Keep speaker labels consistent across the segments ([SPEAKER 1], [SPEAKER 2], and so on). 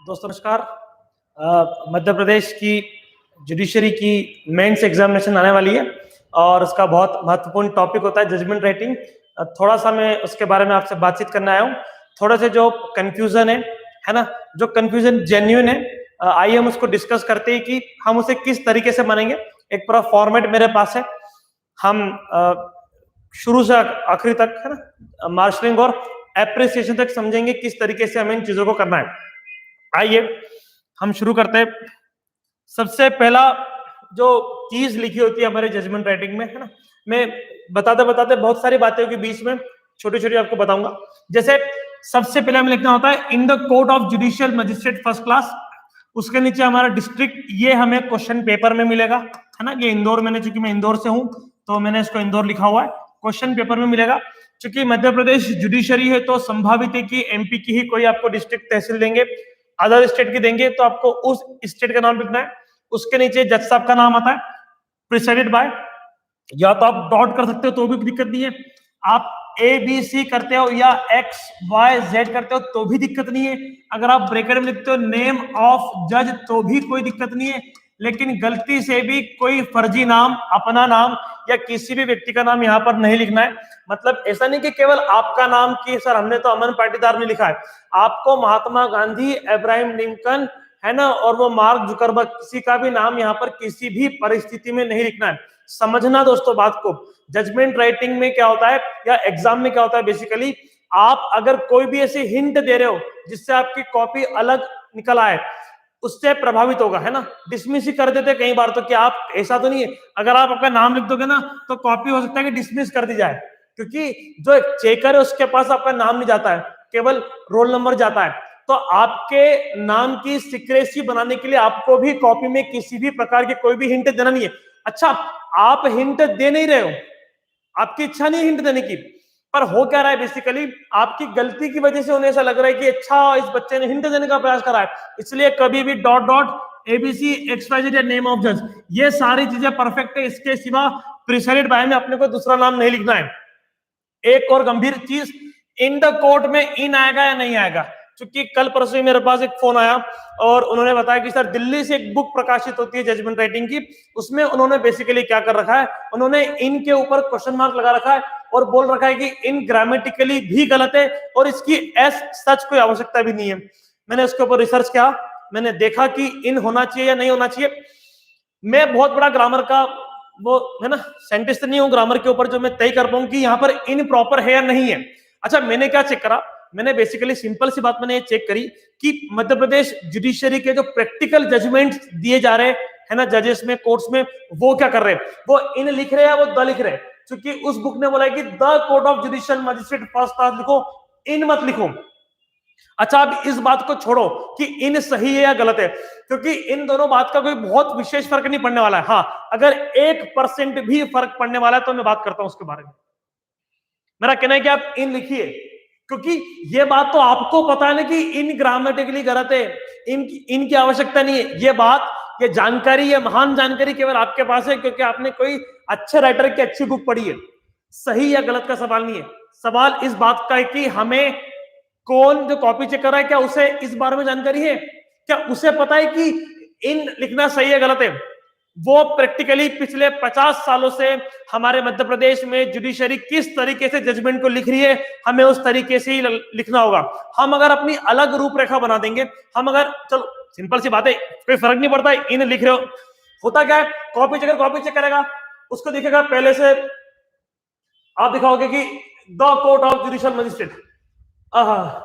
[SPEAKER 1] दोस्तों नमस्कार। मध्य प्रदेश की जुडिशरी की मेंस एग्जामिनेशन आने वाली है और उसका बहुत महत्वपूर्ण टॉपिक होता है जजमेंट राइटिंग। थोड़ा सा मैं उसके बारे में आपसे बातचीत करने आया हूँ। थोड़े से जो कंफ्यूजन है ना, जो कंफ्यूजन जेन्युइन है, आइए हम उसको डिस्कस करते हैं कि हम उसे किस तरीके से मानेंगे। एक पूरा फॉर्मेट मेरे पास है, हम शुरू से आखिरी तक है ना मार्शलिंग और एप्रिसिएशन तक समझेंगे किस तरीके से हमें इन चीजों को करना है। आइए हम शुरू करते हैं। सबसे पहला जो चीज लिखी होती है हमारे जजमेंट राइटिंग में है ना, मैं बताते बताते बहुत सारी बातें के बीच में छोटी छोटी आपको बताऊंगा। जैसे सबसे पहले हमें लिखना होता है in the court of judicial magistrate first class, उसके नीचे हमारा डिस्ट्रिक्ट, ये हमें क्वेश्चन पेपर में मिलेगा है ना। ये इंदौर, मैंने चूंकि मैं इंदौर से हूं तो मैंने इसको इंदौर लिखा हुआ है, क्वेश्चन पेपर में मिलेगा। चूंकि मध्य प्रदेश जुडिशरी है तो संभावित है कि एमपी की ही कोई आपको डिस्ट्रिक्ट तहसील देंगे, अदर स्टेट की देंगे तो आपको उस स्टेट का नाम लिखना है। उसके नीचे जज साहब का नाम आता है, प्रिसाइडेड बाय, या तो आप डॉट कर सकते हो तो भी दिक्कत नहीं है, आप ए बी सी करते हो या एक्स वाई जेड करते हो तो भी दिक्कत नहीं है, अगर आप ब्रैकेट में लिखते हो नेम ऑफ जज तो भी कोई दिक्कत नहीं है। लेकिन गलती से भी कोई फर्जी नाम, अपना नाम या किसी भी व्यक्ति का नाम यहाँ पर नहीं लिखना है। मतलब ऐसा नहीं कि केवल आपका नाम कि सर हमने तो अमन पाटीदार में लिखा है, आपको महात्मा गांधी, अब्राहम लिंकन है ना, और वो मार्क जुकरबर्ग, किसी का भी नाम यहाँ पर किसी भी परिस्थिति में नहीं लिखना है। समझना दोस्तों बात को, जजमेंट राइटिंग में क्या होता है या एग्जाम में क्या होता है, बेसिकली आप अगर कोई भी ऐसी हिंट दे रहे हो जिससे आपकी कॉपी अलग निकल आए, उससे प्रभावित होगा है ना। डिसमिस ही कर देते कई बार तो, कि आप ऐसा तो नहीं है अगर आप अपना नाम लिख दोगे ना तो कॉपी हो सकता है कि डिसमिस कर दी जाए, क्योंकि जो चेकर है उसके पास आपका नाम नहीं जाता है, केवल रोल नंबर जाता है। तो आपके नाम की सिक्रेसी बनाने के लिए आपको भी कॉपी में किसी भी प्रकार की कोई भी हिंट देना नहीं है। अच्छा, आप हिंट दे नहीं रहे हो, आपकी इच्छा नहीं हिंट देने की, पर हो क्या रहा है बेसिकली आपकी गलती की वजह से उन्हें ऐसा लग रहा है कि अच्छा इस बच्चे ने हिंट देने का प्रयास करा है, इसलिए कभी भी डॉट डॉट एबीसी एक्सवाईजेड या नेम ऑफ जज, ये सारी चीजें परफेक्ट है, इसके सिवा प्रिसाइडेड बाय में अपने को दूसरा नाम नहीं लिखना है। एक और गंभीर चीज, इन द कोर्ट में इन आएगा या नहीं आएगा, क्योंकि कल परसों मेरे पास एक फोन आया और उन्होंने बताया कि सर दिल्ली से एक बुक प्रकाशित होती है जजमेंट राइटिंग की, उसमें उन्होंने बेसिकली क्या कर रखा है, उन्होंने इन के ऊपर क्वेश्चन मार्क लगा रखा है और बोल रखा है कि इन ग्रामेटिकली भी गलत है और इसकी एस सच कोई आवश्यकता भी नहीं है। मैंने उसके ऊपर रिसर्च किया, मैंने देखा कि इन होना चाहिए या नहीं होना चाहिए। मैं बहुत बड़ा ग्रामर का वो है ना साइंटिस्ट नहीं हूं ग्रामर के ऊपर जो मैं तय कर पाऊं कि यहाँ पर इन प्रॉपर है या नहीं है। अच्छा, मैंने क्या चेक करा, मैंने बेसिकली सिंपल सी बात मैंने ये चेक करी कि मध्य प्रदेश जुडिशरी के जो प्रैक्टिकल जजमेंट दिए जा रहे हैं ना जजेस में, कोर्ट्स में, वो क्या कर रहे हैं, वो इन लिख रहे हैं, वो द लिख रहे हैं। क्योंकि उस बुक ने बोला है कि the court of judicial magistrate first class लिखो, इन मत लिखो। अच्छा, अब इस बात को छोड़ो कि इन सही है या गलत है, क्योंकि इन दोनों बात का कोई बहुत विशेष फर्क नहीं पड़ने वाला है। हाँ, अगर 1% भी फर्क पड़ने वाला है तो मैं बात करता हूं उसके बारे में। मेरा कहना है कि आप इन लिखिए, क्योंकि ये बात तो आपको पता है ना कि इन ग्रामेटिकली गलत है, इनकी आवश्यकता नहीं है। ये बात, ये जानकारी, ये महान जानकारी केवल आपके पास है क्योंकि आपने कोई अच्छे राइटर की अच्छी बुक पढ़ी है। सही या गलत का सवाल नहीं है, सवाल इस बात का है कि हमें कौन जो कॉपी चेक कर रहा है क्या उसे इस बारे में जानकारी है, क्या उसे पता है कि इन लिखना सही है गलत है। वो प्रैक्टिकली पिछले 50 सालों से हमारे मध्य प्रदेश में जुडिशरी किस तरीके से जजमेंट को लिख रही है, हमें उस तरीके से ही लिखना होगा। हम अगर अपनी अलग रूपरेखा बना देंगे, हम अगर, चलो सिंपल सी बात है, कोई फर्क नहीं पड़ता है इन लिख रहे हो, होता क्या है, कॉपी चेक करेगा, उसको दिखेगा पहले से आप दिखाओगे कि the court of judicial magistrate,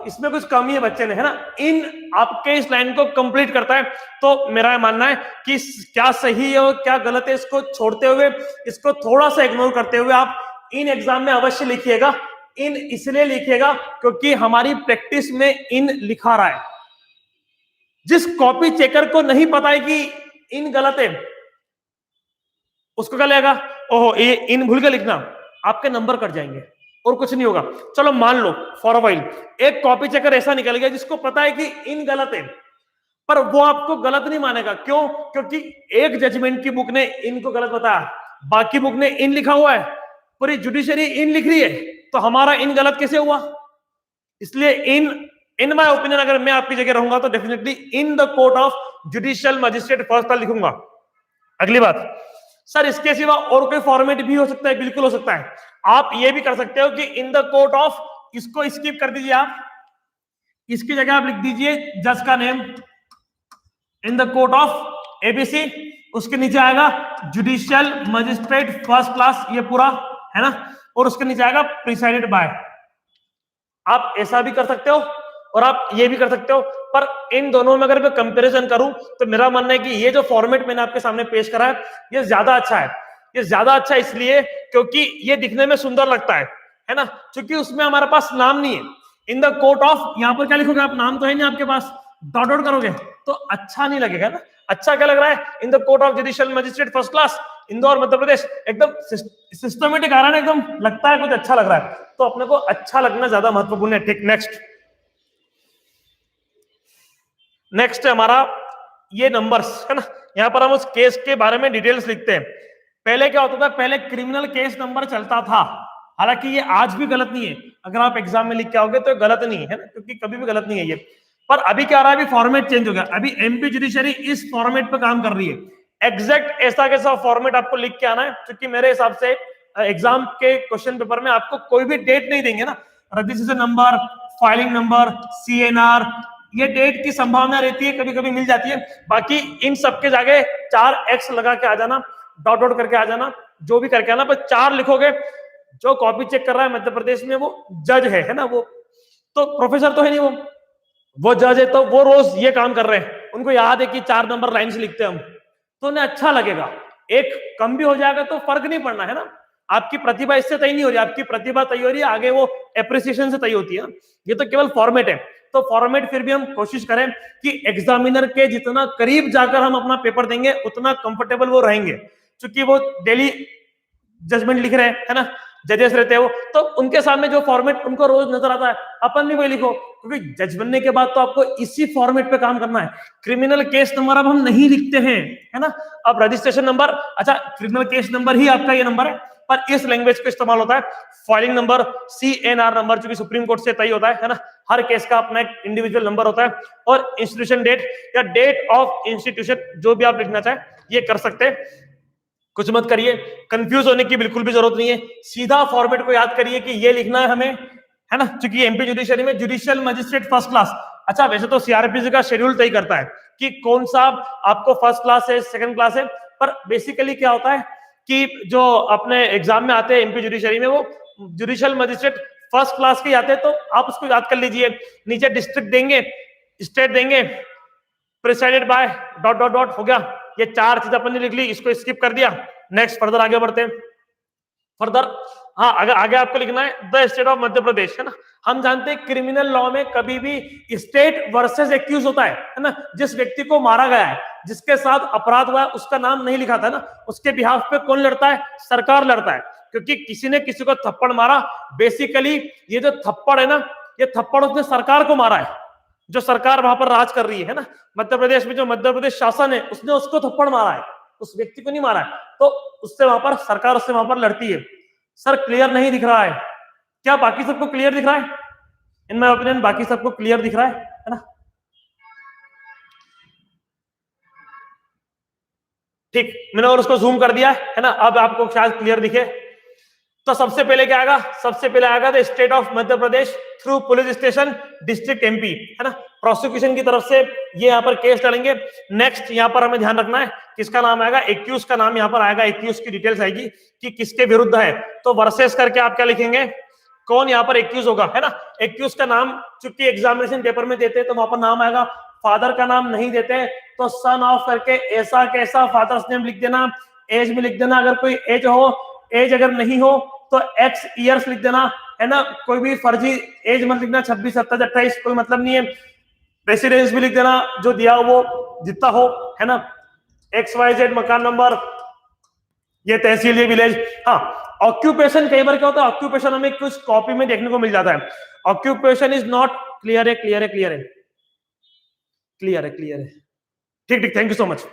[SPEAKER 1] इसमें कुछ कमी है बच्चे ने, है ना, इन आपके इस लाइन को कंप्लीट करता है। तो मेरा मानना है कि क्या सही है और क्या गलत है, इसको छोड़ते हुए, इसको थोड़ा सा इग्नोर करते हुए आप इन एग्जाम में अवश्य लिखिएगा। इन इसलिए लिखिएगा क्योंकि हमारी प्रैक्टिस में इन लिखा रहा है। जिस कॉपी चेकर को नहीं पता है कि इन गलत है, उसको क्या लगेगा, ओहो ये इन भूल के लिखना, आपके नंबर कट जाएंगे और कुछ नहीं होगा। चलो मान लो फॉर अ व्हाइल एक कॉपी चेकर ऐसा निकल गया जिसको पता है कि इन गलत है, पर वो आपको गलत नहीं मानेगा। क्यों? क्योंकि एक जजमेंट की बुक ने इनको गलत बताया, बाकी बुक ने इन लिखा हुआ है, पूरी जुडिशरी इन लिख रही है, तो हमारा इन गलत कैसे हुआ? इसलिए इन इन माय ओपिनियन अगर मैं आपकी जगह रहूंगा तो definitely in the court of judicial magistrate first class लिखूंगा। अगली बात, सर इसके सिवा और कोई फॉर्मेट भी हो सकता है? बिल्कुल हो सकता है। आप ये भी कर सकते हो कि इन द कोर्ट ऑफ, इसको स्किप कर दीजिए आप, इसकी जगह आप लिख दीजिए जज का name, in the court of ABC, उसके नीचे आएगा जुडिशियल मजिस्ट्रेट फर्स्ट क्लास, ये पूरा है ना, और उसके नीचे आएगा प्रिसाइडेड बाय। आप ऐसा भी कर सकते हो और आप ये भी कर सकते हो, पर इन दोनों में अगर मैं कंपैरिजन करूं तो मेरा मानना है कि ये जो फॉर्मेट मैंने आपके सामने पेश करा है ये ज्यादा अच्छा है। ये ज्यादा अच्छा इसलिए क्योंकि ये दिखने में सुंदर लगता है ना, क्योंकि उसमें हमारे पास नाम नहीं है। इन द कोर्ट ऑफ, यहाँ पर क्या लिखोगे आप? नाम तो है नहीं आपके पास, डॉट डॉट करोगे तो अच्छा नहीं लगेगा ना। अच्छा क्या लग रहा है? In the court of judicial magistrate first class, Indore Madhya Pradesh, एकदम सिस्टमेटिक आ रहा है ना, एकदम लगता है कुछ अच्छा लग रहा है, तो अपने को अच्छा लगना ज्यादा महत्वपूर्ण है। ठीक, नेक्स्ट है हमारा ये नंबर्स, है ना। यहाँ पर हम उस केस के बारे में डिटेल्स लिखते हैं। पहले क्या होता था? पहले क्रिमिनल केस नंबर चलता था, हालांकि ये आज भी गलत नहीं है, अगर आप एग्जाम में लिख के आओगे तो गलत नहीं है ना, क्योंकि कभी भी गलत नहीं है ये। पर अभी क्या आ रहा है? अभी फॉर्मेट चेंज हो गया। अभी एमपी जुडिशरी इस फॉर्मेट पे काम कर रही है। एग्जैक्ट ऐसा कैसा फॉर्मेट आपको लिख के आना है, क्योंकि मेरे हिसाब से एग्जाम के क्वेश्चन पेपर में आपको कोई भी डेट नहीं देंगे ना, registration number, filing number, CNR, ये डेट की संभावना रहती है, कभी कभी मिल जाती है। बाकी इन सबके जगह 4x लगा के आ जाना, डॉट डॉट करके आ जाना, जो भी करके आना, पर 4 लिखोगे। जो कॉपी चेक कर रहा है मध्य प्रदेश में वो जज है ना, वो तो प्रोफेसर तो है नहीं, वो जज है, तो वो रोज ये काम कर रहे हैं, उनको याद है कि 4 नंबर लाइन से लिखते हैं हम, तो उन्हें अच्छा लगेगा। एक कम भी हो जाएगा तो फर्क नहीं पड़ना, है ना। आपकी प्रतिभा इससे तय नहीं हो रही, आपकी प्रतिभा तय हो रही है, आगे वो एप्रिसिएशन से तय होती है। ये तो केवल फॉर्मेट है, तो फॉर्मेट फिर भी हम कोशिश करें कि एग्जामिनर के जितना करीब जाकर हम अपना पेपर देंगे उतना कंफर्टेबल वो रहेंगे, क्योंकि वो डेली जजमेंट लिख रहे हैं, है ना, जजेस रहते हैं वो, तो उनके सामने जो फॉर्मेट उनको रोज नजर आता है, अपन भी वही लिखो, क्योंकि जज बनने के बाद तो आपको इसी फॉर्मेट पे काम करना है। क्रिमिनल केस नंबर अब हम नहीं लिखते हैं, है ना। अब रजिस्ट्रेशन नंबर, अच्छा क्रिमिनल केस नंबर ही आपका ये नंबर है, पर इस लैंग्वेज को इस्तेमाल होता है। फाइलिंग नंबर, सीएनआर नंबर, जो कि सुप्रीम कोर्ट से तय होता है ना, हर केस का अपना एक इंडिविजुअल नंबर होता है। और इंस्टीट्यूशन डेट या डेट ऑफ इंस्टीट्यूशन, जो भी आप लिखना चाहें ये कर सकते हैं। कुछ मत करिए, कंफ्यूज होने की बिल्कुल भी जरूरत नहीं है, सीधा फॉर्मेट को याद करिए कि ये लिखना है हमें, है ना, क्योंकि एमपी जुडिशरी में जुडिशियल मजिस्ट्रेट फर्स्ट क्लास। अच्छा वैसे तो सीआरपीसी का शेड्यूल तय करता है कि कौन सा आपको फर्स्ट क्लास है, सेकंड क्लास है, पर बेसिकली क्या होता है कि जो अपने एग्जाम में आते हैं एमपी जुडिशरी में, वो जुडिशियल मजिस्ट्रेट फर्स्ट क्लास के आते हैं, तो आप उसको याद कर लीजिए। नीचे डिस्ट्रिक्ट देंगे, स्टेट देंगे, presided bye dot dot dot, हो गया। ये 4 चीज अपन ने लिख ली, इसको स्किप कर दिया। नेक्स्ट फर्दर आगे बढ़ते हैं। फर्दर हाँ, अगर आगे आपको लिखना है the state of Madhya Pradesh, है ना। हम जानते हैं क्रिमिनल लॉ में कभी भी स्टेट वर्सेस एक्यूज होता है ना। जिस व्यक्ति को मारा गया है, जिसके साथ अपराध हुआ है, उसका नाम नहीं लिखा था ना, उसके बिहाफ पे कौन लड़ता है? सरकार लड़ता है, क्योंकि किसी ने किसी को थप्पड़ मारा, बेसिकली ये जो थप्पड़ है ना, ये थप्पड़ उसने सरकार को मारा है, जो सरकार वहां पर राज कर रही है ना। मध्य प्रदेश में जो मध्य प्रदेश शासन है उसने उसको थप्पड़ मारा है, उस व्यक्ति को नहीं मारा है, तो उससे वहां पर सरकार उससे वहां पर लड़ती है। सर क्लियर नहीं दिख रहा है क्या? बाकी सबको क्लियर दिख रहा है? इन माय ओपिनियन बाकी सबको क्लियर दिख रहा है ना। ठीक, मैंने और उसको जूम कर दिया है ना, अब आपको शायद क्लियर दिखे। तो सबसे पहले क्या आएगा? सबसे पहले आएगा the state of Madhya Pradesh through police station district MP, है ना। प्रोसिक्यूशन की तरफ से ये यहाँ पर केस लड़ेंगे। नेक्स्ट यहाँ पर हमें ध्यान रखना है किसका नाम आएगा, एक्यूज का नाम यहाँ पर आएगा, एक्यूज की डिटेल्स आएगी कि किसके विरुद्ध है। तो वर्सेस करके आप क्या लिखेंगे, कौन यहाँ पर एक्यूज होगा, है ना। एक्यूज का नाम चूंकि एग्जामिनेशन पेपर में देते हैं तो वहां पर नाम आएगा, फादर का नाम नहीं देते तो सन ऑफ करके ऐसा कैसा फादर्स नेम लिख देना, एज में लिख देना, अगर कोई एज हो, एज अगर नहीं हो तो एक्स ईयर्स लिख देना, है ना। कोई भी फर्जी एज मत लिखना, 26, 27, 28, कोई मतलब नहीं है। रेसिडेंस भी लिख देना, जो दिया वो जितना हो, है ना। XYZ मकान नंबर, ये तहसील, ये विलेज। हाँ, ऑक्यूपेशन कई बार क्या होता है, ऑक्यूपेशन हमें कुछ कॉपी में देखने को मिल जाता है। ऑक्यूपेशन इज नॉट क्लियर है, क्लियर है, क्लियर है, क्लियर है, क्लियर है। ठीक ठीक, थैंक यू सो मच।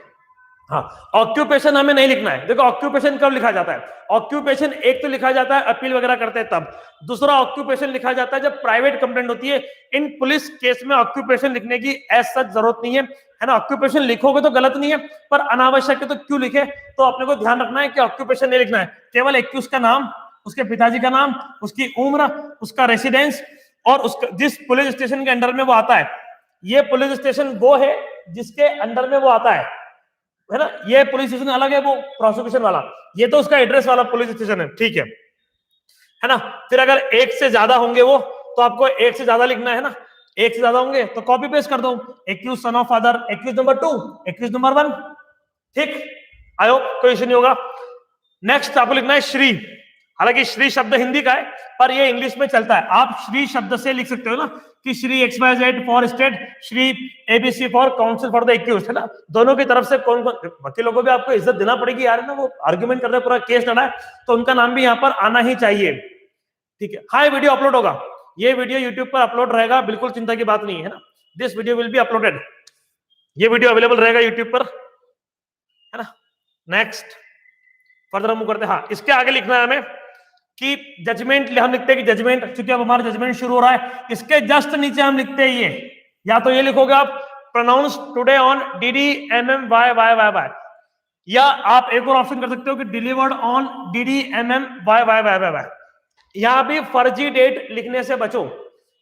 [SPEAKER 1] हाँ, ऑक्यूपेशन हमें नहीं लिखना है। देखो ऑक्यूपेशन कब लिखा जाता है? ऑक्यूपेशन एक तो लिखा जाता है अपील वगैरह करते हैं तब, दूसरा ऑक्यूपेशन लिखा जाता है जब प्राइवेट कंप्लेंट होती है। इन पुलिस केस में ऑक्यूपेशन लिखने की एज सच जरूरत नहीं है ना। ऑक्यूपेशन लिखोगे तो गलत नहीं है, पर अनावश्यक है तो क्यों लिखे? तो अपने को ध्यान रखना है कि ऑक्यूपेशन नहीं लिखना है, केवल एक्यूज का नाम, उसके पिताजी का नाम, उसकी उम्र, उसका रेसिडेंस और उसका जिस पुलिस स्टेशन के अंडर में वो आता है। ये पुलिस स्टेशन वो है जिसके अंडर में वो आता है ना। ये पुलिस स्टेशन अलग है, वो प्रोसिक्यूशन वाला, ये तो उसका एड्रेस वाला पुलिस स्टेशन है, ठीक है ना। फिर अगर एक से ज्यादा होंगे वो, तो आपको एक से ज्यादा लिखना है ना। एक से ज्यादा होंगे तो कॉपी पेस्ट कर दो, accused son of father, accused number 2, accused number 1, ठीक। आई होप कोई इश्यू नहीं होगा। नेक्स्ट आपको लिखना है श्री। हालांकि श्री शब्द हिंदी का है, पर ये इंग्लिश में चलता है। आप श्री शब्द से लिख सकते हो ना कि Shri XYZ for state, Shri ABC for council for the accused, है ना। दोनों की तरफ से कौन कौन वकीलों को भी आपको इज्जत देना पड़ेगी यार, है ना। वो आर्ग्यूमेंट कर रहे हैं, पूरा केस लड़ा है, तो उनका नाम भी यहाँ पर आना ही चाहिए, ठीक है। हाँ, वीडियो अपलोड होगा, ये वीडियो यूट्यूब पर अपलोड रहेगा, बिल्कुल चिंता की बात नहीं है ना। This video will be uploaded, ये वीडियो अवेलेबल रहेगा यूट्यूब पर, है ना। नेक्स्ट फर्दर मूव करते हैं। हाँ, इसके आगे लिखना है हमें कि जजमेंट, हम लिखते हैं कि जजमेंट, क्योंकि अब हमारा जजमेंट शुरू हो रहा है, इसके जस्ट नीचे हम लिखते हैं ये, या तो ये लिखोगे आप प्रोनाउंस टुडे ऑन DDMMYYYY, या आप एक और ऑप्शन कर सकते हो कि डिलीवर्ड ऑन DDMMYYYY। यहां भी फर्जी डेट लिखने से बचो।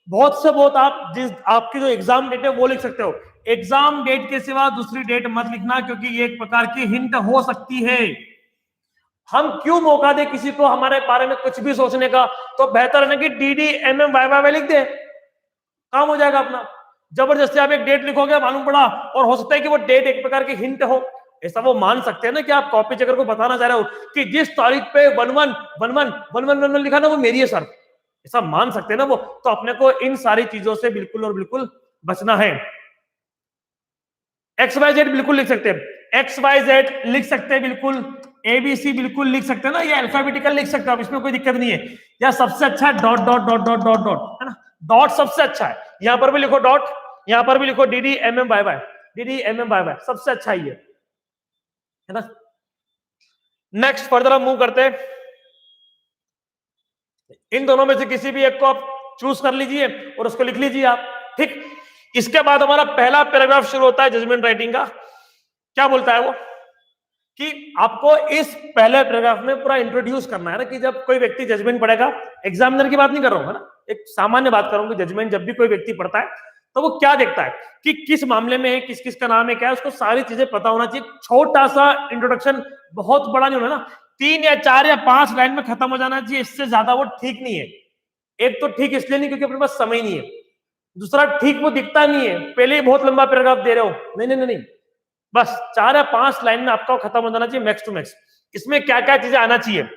[SPEAKER 1] बहुत से बहुत आप जिस आपकी जो एग्जाम डेट है वो लिख सकते हो, एग्जाम डेट के सिवा दूसरी डेट मत लिखना, क्योंकि ये एक प्रकार की हिंट हो सकती है। हम क्यों मौका दे किसी को हमारे बारे में कुछ भी सोचने का? तो बेहतर है ना कि DDMMYYY लिख दे, काम हो जाएगा अपना। जबरदस्ती आप एक डेट लिखोगे, मालूम पड़ा, और हो सकता है कि वो डेट एक प्रकार की हिंट हो, ऐसा वो मान सकते हैं ना कि आप कॉपी चेकर को बताना चाह रहे हो कि जिस तारीख पे 11111111 लिखा ना वो मेरी है सर, ऐसा मान सकते हैं ना वो। तो अपने को इन सारी चीजों से बिल्कुल और बिल्कुल बचना है। XYZ बिल्कुल लिख सकते हैं, XYZ लिख सकते हैं बिल्कुल, ABC बिल्कुल लिख सकते हैं ना, ये अल्फाबेटिकल लिख सकते हो आप, इसमें कोई दिक्कत नहीं है। या सबसे अच्छा है dot dot dot dot dot dot, है ना, डॉट सबसे अच्छा है। यहां पर भी लिखो डॉट, यहां पर भी लिखो DDMMYY, DDMMYY सबसे अच्छा ही है ना। नेक्स्ट फर्दर हम मूव करते हैं, इन दोनों में से किसी भी एक को आप चूज कर लीजिए और उसको लिख लीजिए आप, ठीक। इसके बाद हमारा पहला पैराग्राफ शुरू होता है जजमेंट राइटिंग का। क्या बोलता है वो कि आपको इस पहले पैराग्राफ में पूरा इंट्रोड्यूस करना है ना, कि जब कोई व्यक्ति जजमेंट पढ़ेगा, एग्जामिनर की बात नहीं कर रहा हूं, है ना, एक सामान्य बात करूंगी, जजमेंट जब भी कोई व्यक्ति पढ़ता है तो वो क्या देखता है कि किस मामले में है, किस किस का नाम है, क्या है, उसको सारी चीजें पता होना चाहिए। छोटा सा इंट्रोडक्शन, बहुत बड़ा नहीं होना ना, 3 या 4 या 5 लाइन में खत्म हो जाना चाहिए, इससे ज्यादा वो ठीक नहीं है। एक तो ठीक इसलिए नहीं क्योंकि अपने पास समय नहीं है, दूसरा ठीक वो दिखता नहीं है, पहले ही बहुत लंबा पैराग्राफ दे रहे हो, नहीं नहीं नहीं, बस 4 या 5 लाइन में आपका खत्म हो जाना चाहिए मैक्स टू मैक्स। इसमें क्या क्या चीजें आना चाहिए,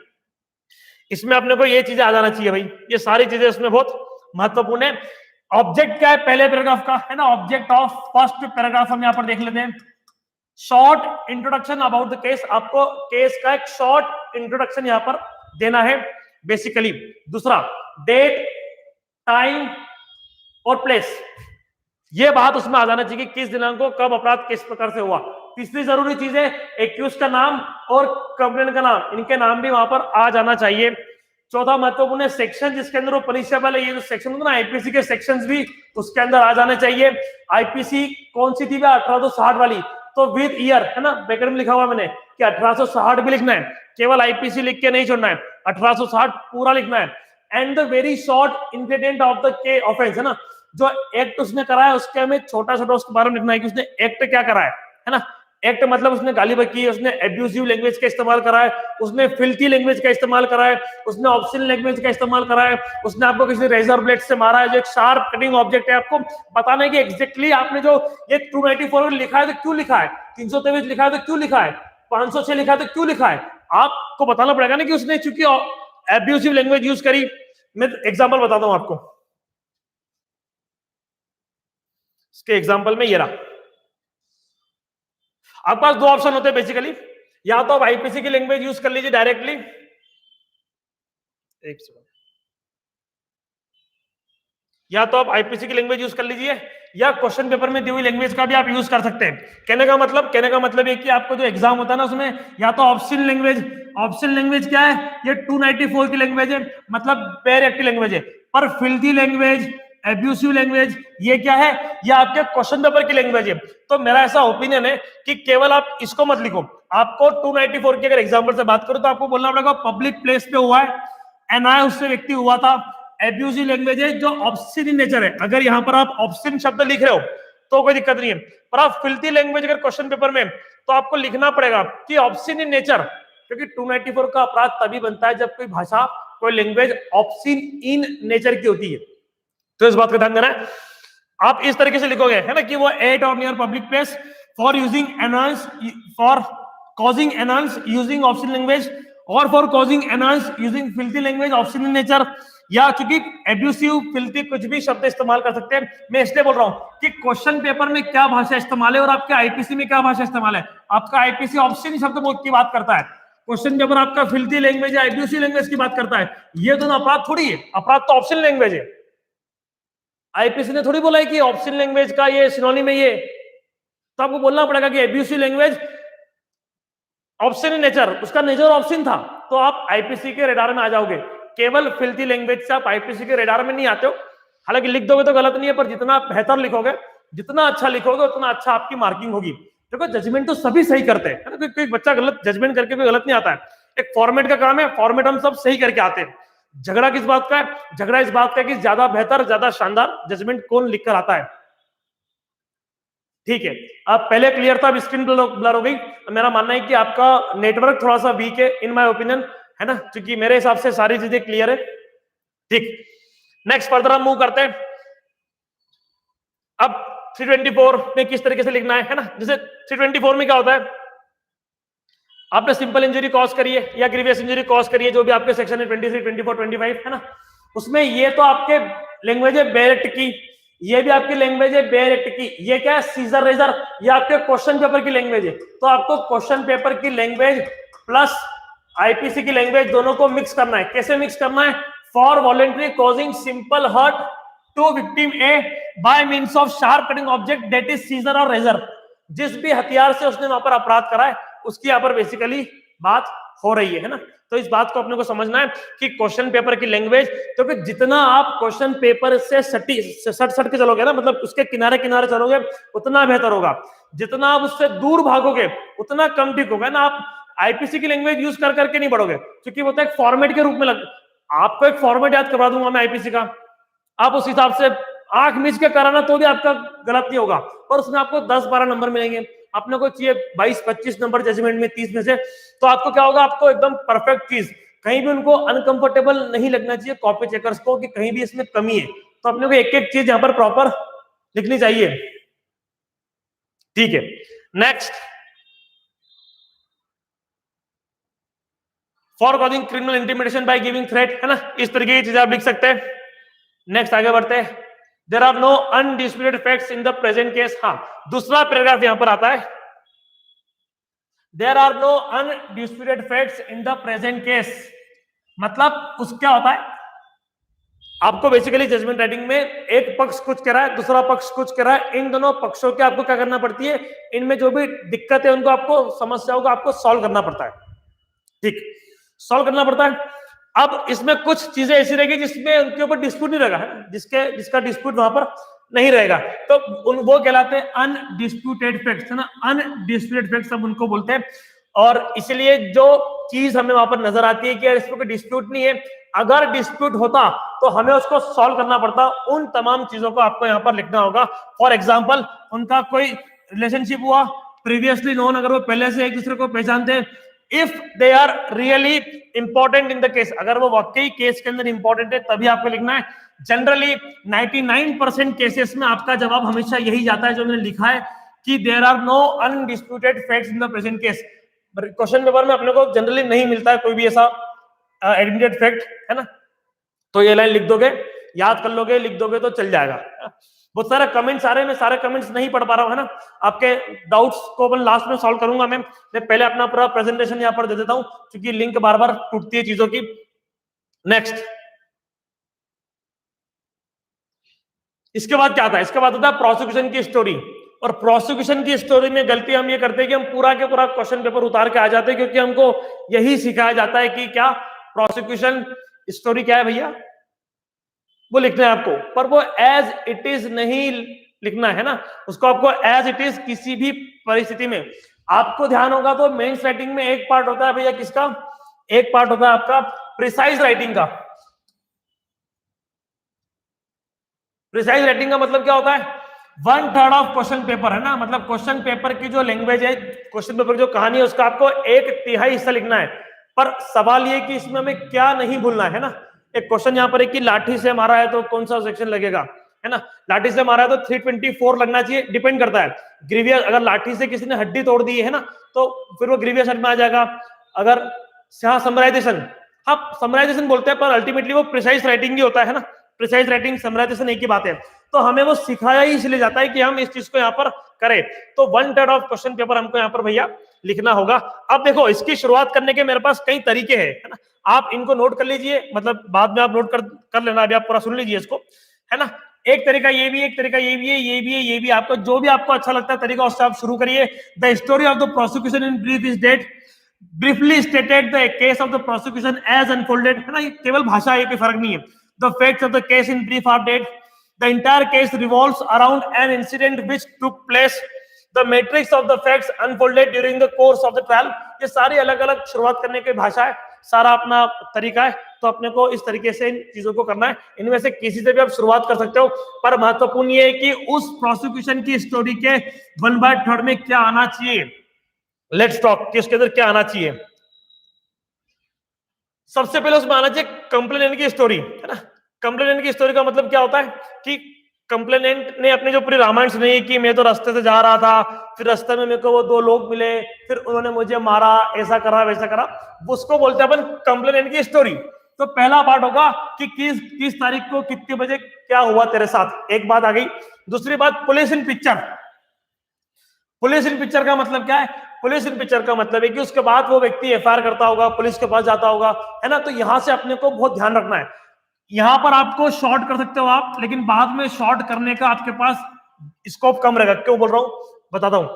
[SPEAKER 1] इसमें अपने को ये चीजें आ जाना चाहिए भाई, ये सारी चीजें इसमें बहुत महत्वपूर्ण है। ऑब्जेक्ट क्या है पहले पैराग्राफ का, है ना, ऑब्जेक्ट ऑफ फर्स्ट पैराग्राफ हम यहाँ पर देख लेते हैं। Short introduction about the case, आपको केस का एक शॉर्ट इंट्रोडक्शन यहाँ पर देना है बेसिकली। दूसरा, डेट, टाइम और प्लेस, ये बात उसमें आ जाना चाहिए कि किस दिनांक को कब अपराध किस प्रकार से हुआ। तीसरी जरूरी चीज है एक्यूज का नाम और कंप्लेंट का नाम, इनके नाम भी वहां पर आ जाना चाहिए। चौथा महत्वपूर्ण है सेक्शन जिसके अंदर वो पनिशेबल है, ये जो सेक्शन होता है ना आईपीसी के सेक्शंस भी उसके अंदर आ जाने चाहिए। आईपीसी कौन सी थी भैया? 1860 वाली, तो विद ईयर, है ना, ब्रैकेट में लिखा हुआ मैंने कि 1860 भी लिखना है, केवल आईपीसी लिख के नहीं छोड़ना है, 1860 पूरा लिखना है। And the very short ingredient of the के ऑफेंस, है ना, जो एक्ट उसने कराया उसके हमें छोटा छोटा उसके बारे में लिखना है कि उसने एक्ट क्या कराया, है ना। एक्ट मतलब उसने गाली बकी, उसने एब्यूजिव लैंग्वेज का इस्तेमाल करा है, उसने फिल्थी लैंग्वेज का इस्तेमाल करा है, उसने ऑब्ससीन लैंग्वेज का इस्तेमाल करा है, उसने आपको किसी रेजर ब्लेड से मारा है जो एक शार्प कटिंग ऑब्जेक्ट है। आपको बताना है कि एग्जैक्टली आपने जो ये 294 लिखा है तो क्यों लिखा है, 323 लिखा है तो क्यों लिखा है, 506 लिखा है तो क्यों लिखा है, आपको बताना पड़ेगा ना कि उसने चूंकि एब्यूजिव लैंग्वेज यूज करी। मैं एग्जाम्पल बताता हूं आपको, इसके एग्जाम्पल में ये रहा। आपके पास दो ऑप्शन होते हैं बेसिकली, या तो आप आईपीसी की लैंग्वेज यूज कर लीजिए डायरेक्टली, एक सेकंड, या तो आप आईपीसी की लैंग्वेज यूज कर लीजिए, या क्वेश्चन पेपर में दी हुई लैंग्वेज का भी आप यूज कर सकते हैं। कहने का मतलब ये कि आपको जो एग्जाम होता है ना उसमें या तो ऑप्शनल लैंग्वेज क्या है, ये 294 की लैंग्वेज है, मतलब पेयर एक्ट की लैंग्वेज है। पर फिल्दी लैंग्वेज, एब्यूसिव लैंग्वेज, ये क्या है, ये आपके क्वेश्चन पेपर की लैंग्वेज है। तो मेरा ऐसा ओपिनियन है कि केवल आप इसको मत लिखो, आपको 294 की अगर एग्जाम्पल से बात करो तो आपको बोलना पड़ेगा पब्लिक प्लेस पे हुआ है, एनआई उससे व्यक्ति हुआ था। एब्यूजिव लैंग्वेज है जो ऑब्स्सीन इन नेचर है, अगर यहां पर आप ऑब्स्सीन शब्द लिख रहे हो तो कोई दिक्कत नहीं है। पर आप फिल्थी लैंग्वेज अगर क्वेश्चन पेपर में तो आपको लिखना पड़ेगा कि ऑब्स्सीन इन नेचर, क्योंकि 294 का अपराध तभी बनता है जब कोई भाषा, कोई लैंग्वेज ऑब्स्सीन इन नेचर की होती है। तो इस बात का ध्यान देना है। आप इस तरीके से लिखोगे है ना कि वो एट और near public place for using annoyance, for causing annoyance using obscene language, और for causing annoyance using filthy language obscene in nature. या चूंकि एब्यूसिव, फिल्थी कुछ भी शब्द इस्तेमाल कर सकते हैं। मैं इसलिए बोल रहा हूं कि क्वेश्चन पेपर में क्या भाषा इस्तेमाल है और आपके आईपीसी में क्या भाषा इस्तेमाल है। आपका आईपीसी ऑब्स्सीन शब्द की बात करता है, क्वेश्चन पेपर आपका फिल्थी लैंग्वेज या एब्यूसिव लैंग्वेज की बात करता है। ये दोनों अपराध थोड़ी है, अपराध तो ऑप्शनल लैंग्वेज है। आईपीसी ने थोड़ी बोला है कि ऑप्शनल लैंग्वेज का ये सिनोनिम है ये, तो आपको बोलना पड़ेगा कि abusive language option in nature, उसका नेचर ऑप्शन था, तो आप आईपीसी के रेडार में आ जाओगे। केवल फिल्थी लैंग्वेज से आप आईपीसी के रेडार में नहीं आते हो। हालांकि लिख दोगे तो गलत नहीं है, पर जितना बेहतर लिखोगे, जितना अच्छा लिखोगे, उतना अच्छा आपकी मार्किंग होगी। देखो जजमेंट तो सभी सही करते हैं, है ना, कोई बच्चा गलत जजमेंट करके कोई गलत नहीं आता है। एक फॉर्मेट का काम है, फॉर्मेट हम सब सही करके आते हैं। झगड़ा किस बात का है? झगड़ा इस बात का है कि ज्यादा बेहतर, ज्यादा शानदार जजमेंट कौन लिखकर आता है। ठीक है, अब पहले क्लियर था, अब स्क्रीन ब्लर हो गई। मेरा मानना है कि आपका नेटवर्क थोड़ा सा वीक है इन माय ओपिनियन, है ना, क्योंकि मेरे हिसाब से सारी चीजें क्लियर है। ठीक, नेक्स्ट फर्दर हम मूव करते हैं। अब 324 में किस तरीके से लिखना है ना, जैसे 324 में क्या होता है, आपने सिंपल इंजरी कॉज करी है या ग्रीवियस इंजरी कॉज करी है, जो भी आपके सेक्शन है 23, 24, 25 है ना, उसमें ये तो आपके लैंग्वेज है बेयर एक्ट की, ये भी आपकी लैंग्वेज है बेयर एक्ट की, ये क्या है सीजर रेजर, ये आपके क्वेश्चन पेपर की लैंग्वेज है। तो आपको क्वेश्चन पेपर की लैंग्वेज प्लस आईपीसी की लैंग्वेज दोनों को मिक्स करना है। कैसे मिक्स करना है? For voluntary causing simple hurt to victim a by means of sharp cutting object that is scissor और रेजर, जिस भी हथियार से उसने वहां पर अपराध करा है उसकी यहाँ पर बेसिकली बात हो रही है ना। तो इस बात को अपने को समझना है कि क्वेश्चन पेपर की लैंग्वेज, तो कि जितना आप क्वेश्चन पेपर से सट के चलोगे ना, मतलब उसके किनारे किनारे चलोगे, उतना बेहतर होगा। जितना आप उससे दूर भागोगे उतना कम ठीक होगा ना। आप आईपीसी की लैंग्वेज यूज कर करके नहीं बढ़ोगे, क्योंकि वो तो एक फॉर्मेट के रूप में आपको एक फॉर्मेट याद करवा दूंगा मैं आईपीसी का, आप उस हिसाब से आंख मीच के कराना तो भी आपका गलत नहीं होगा, और उसमें आपको 10-12 नंबर मिलेंगे। अपने को चाहिए 22-25 नंबर जजमेंट में 30 में से, तो आपको क्या होगा, आपको एकदम परफेक्ट चीज, कहीं भी उनको अनकंफर्टेबल नहीं लगना चाहिए कॉपी चेकर्स को कि कहीं भी इसमें कमी है। तो अपने को एक एक चीज यहाँ पर प्रॉपर लिखनी चाहिए। ठीक है, next, for causing criminal intimidation by giving threat, है ना, इस तरीके की चीजें आप लिख सकते हैं। नेक्स्ट आगे बढ़ते हैं। There are no undisputed facts in the present case. हाँ, दूसरा पैराग्राफ यहां पर आता है, there are no undisputed facts in the present case, मतलब उस क्या होता है, आपको बेसिकली जजमेंट राइटिंग में एक पक्ष कुछ कह रहा है, दूसरा पक्ष कुछ कह रहा है, इन दोनों पक्षों के आपको क्या करना पड़ती है, इनमें जो भी दिक्कत है उनको, आपको समस्याओं को आपको सॉल्व करना पड़ता है। ठीक, सॉल्व करना पड़ता है। अब इसमें कुछ चीजें ऐसी रहेगी जिसमें उनके ऊपर डिस्प्यूट नहीं रहेगा, जिसका डिस्प्यूट वहां पर नहीं रहेगा, तो वो कहलाते हैं अनडिस्प्यूटेड फैक्ट्स, है ना, अनडिस्प्यूटेड फैक्ट्स हम उनको बोलते हैं। और इसलिए जो चीज हमें वहां पर नजर आती है कि यार इसमें कोई डिस्प्यूट नहीं है, अगर डिस्प्यूट होता तो हमें उसको सॉल्व करना पड़ता, उन तमाम चीजों को आपको यहाँ पर लिखना होगा। फॉर एग्जाम्पल, उनका कोई रिलेशनशिप हुआ, प्रीवियसली नोन, अगर वो पहले से एक दूसरे को पहचानते, if they are really important in the case, अगर वो वाकई केस के अंदर इंपॉर्टेंट है तभी आपको लिखना है। जनरली 99% केसेस में आपका जवाब हमेशा यही जाता है जो मैंने लिखा है कि there are no undisputed facts in the present case. Question paper में अपने को जनरली नहीं मिलता है कोई भी ऐसा एडमिटेड फैक्ट, है ना, तो ये लाइन लिख दोगे, याद कर लोगे, लिख दोगे तो चल जाएगा। बहुत सारे कमेंट्स आ रहे हैं, मैं सारे कमेंट्स नहीं पढ़ पा रहा हूं, है ना, आपके डाउट्स को मैं लास्ट में सॉल्व करूंगा। मैं पहले अपना पूरा प्रेजेंटेशन यहाँ पर दे देता हूं क्योंकि लिंक बार बार टूटती है चीजों की। नेक्स्ट, इसके बाद क्या आता है, इसके बाद होता है प्रोसिक्यूशन की स्टोरी। और प्रोसिक्यूशन की स्टोरी में गलती हम ये करते हैं कि हम पूरा के पूरा क्वेश्चन पेपर उतार के आ जाते हैं, क्योंकि हमको यही सिखाया जाता है कि क्या प्रोसिक्यूशन स्टोरी क्या है भैया, वो लिखना है आपको, पर वो एज इट इज नहीं लिखना है ना, उसको आपको एज इट इज किसी भी परिस्थिति में आपको ध्यान होगा तो मेंस राइटिंग में एक पार्ट होता है भैया किसका, एक पार्ट होता है आपका प्रिसाइज राइटिंग का। प्रिसाइज राइटिंग का मतलब क्या होता है, 1/3 ऑफ क्वेश्चन पेपर है ना, मतलब क्वेश्चन पेपर की जो लैंग्वेज है, क्वेश्चन पेपर जो कहानी है उसका आपको 1/3 हिस्सा लिखना है। पर सवाल ये कि इसमें हमें क्या नहीं भूलना है ना, एक क्वेश्चन यहाँ पर है कि लाठी से मारा है तो कौन सा सेक्शन लगेगा, है ना, लाठी से मारा है तो 324 लगना चाहिए, डिपेंड करता है। ग्रीवियस, अगर लाठी से किसी ने हड्डी तोड़ दी है ना तो फिर वो ग्रीवियस में आ जाएगा। अगर समराइजेशन, हाँ समराइजेशन बोलते हैं पर अल्टीमेटली वो प्रिसाइज राइटिंग ही होता है ना, प्रिसाइज राइटिंग समराइजेशन एक ही बात है। तो हमें वो सिखाया ही इसलिए जाता है कि हम इस चीज को यहाँ पर करें। तो 1/3 ऑफ क्वेश्चन पेपर हमको यहाँ पर भैया लिखना होगा। अब देखो इसकी शुरुआत करने के मेरे पास कई तरीके हैं, है ना, आप इनको नोट कर लीजिए, मतलब बाद में आप नोट कर लेना, अभी आप पूरा सुन लीजिए इसको, है ना। एक तरीका ये भी, एक तरीका ये भी है, ये भी है, ये भी, आपको जो भी आपको अच्छा लगता है तरीका उससे आप शुरू करिए। The story of the prosecution in brief is that, briefly stated the case of the prosecution as unfolded, है ना, ये केवल भाषा है, कोई फर्क नहीं है। The facts of the case in brief are that, the entire case revolves around an incident which took place, the matrix of the facts unfolded during the course of the trial. ये सारी अलग अलग शुरुआत करने की भाषा है, सारा अपना तरीका है, तो अपने को इस तरीके से इन चीजों को करना है। इनमें से किसी से भी आप शुरुआत कर सकते हो, पर महत्वपूर्ण ये है कि उस प्रोसिक्यूशन की स्टोरी के 1/3 में क्या आना चाहिए। लेट्स टॉक कि उसके अंदर क्या आना चाहिए। सबसे पहले उसमें आना चाहिए कंप्लेनेंट की स्टोरी, है ना। कंप्लेनेंट की स्टोरी का मतलब क्या होता है कि कंप्लेनेंट ने अपनी जो पूरी रामायण सुनाई कि मैं तो रास्ते से जा रहा था, फिर रास्ते में मेरे को वो 2 लोग मिले, फिर उन्होंने मुझे मारा, ऐसा करा वैसा करा, उसको बोलते हैं अपन कंप्लेनेंट की स्टोरी। तो पहला पार्ट होगा कि किस तारीख को कितने बजे क्या हुआ तेरे साथ, एक बात आ गई। दूसरी बात पुलिस इन पिक्चर। पुलिस इन पिक्चर का मतलब क्या है, पुलिस इन पिक्चर का मतलब है कि उसके बाद वो व्यक्ति एफआईआर करता होगा, पुलिस के पास जाता होगा, है ना। तो यहां से अपने को बहुत ध्यान रखना है। यहां पर आपको शॉर्ट कर सकते हो आप, लेकिन बाद में शॉर्ट करने का आपके पास स्कोप कम रहेगा। क्यों बोल रहा हूं, बताता हूं।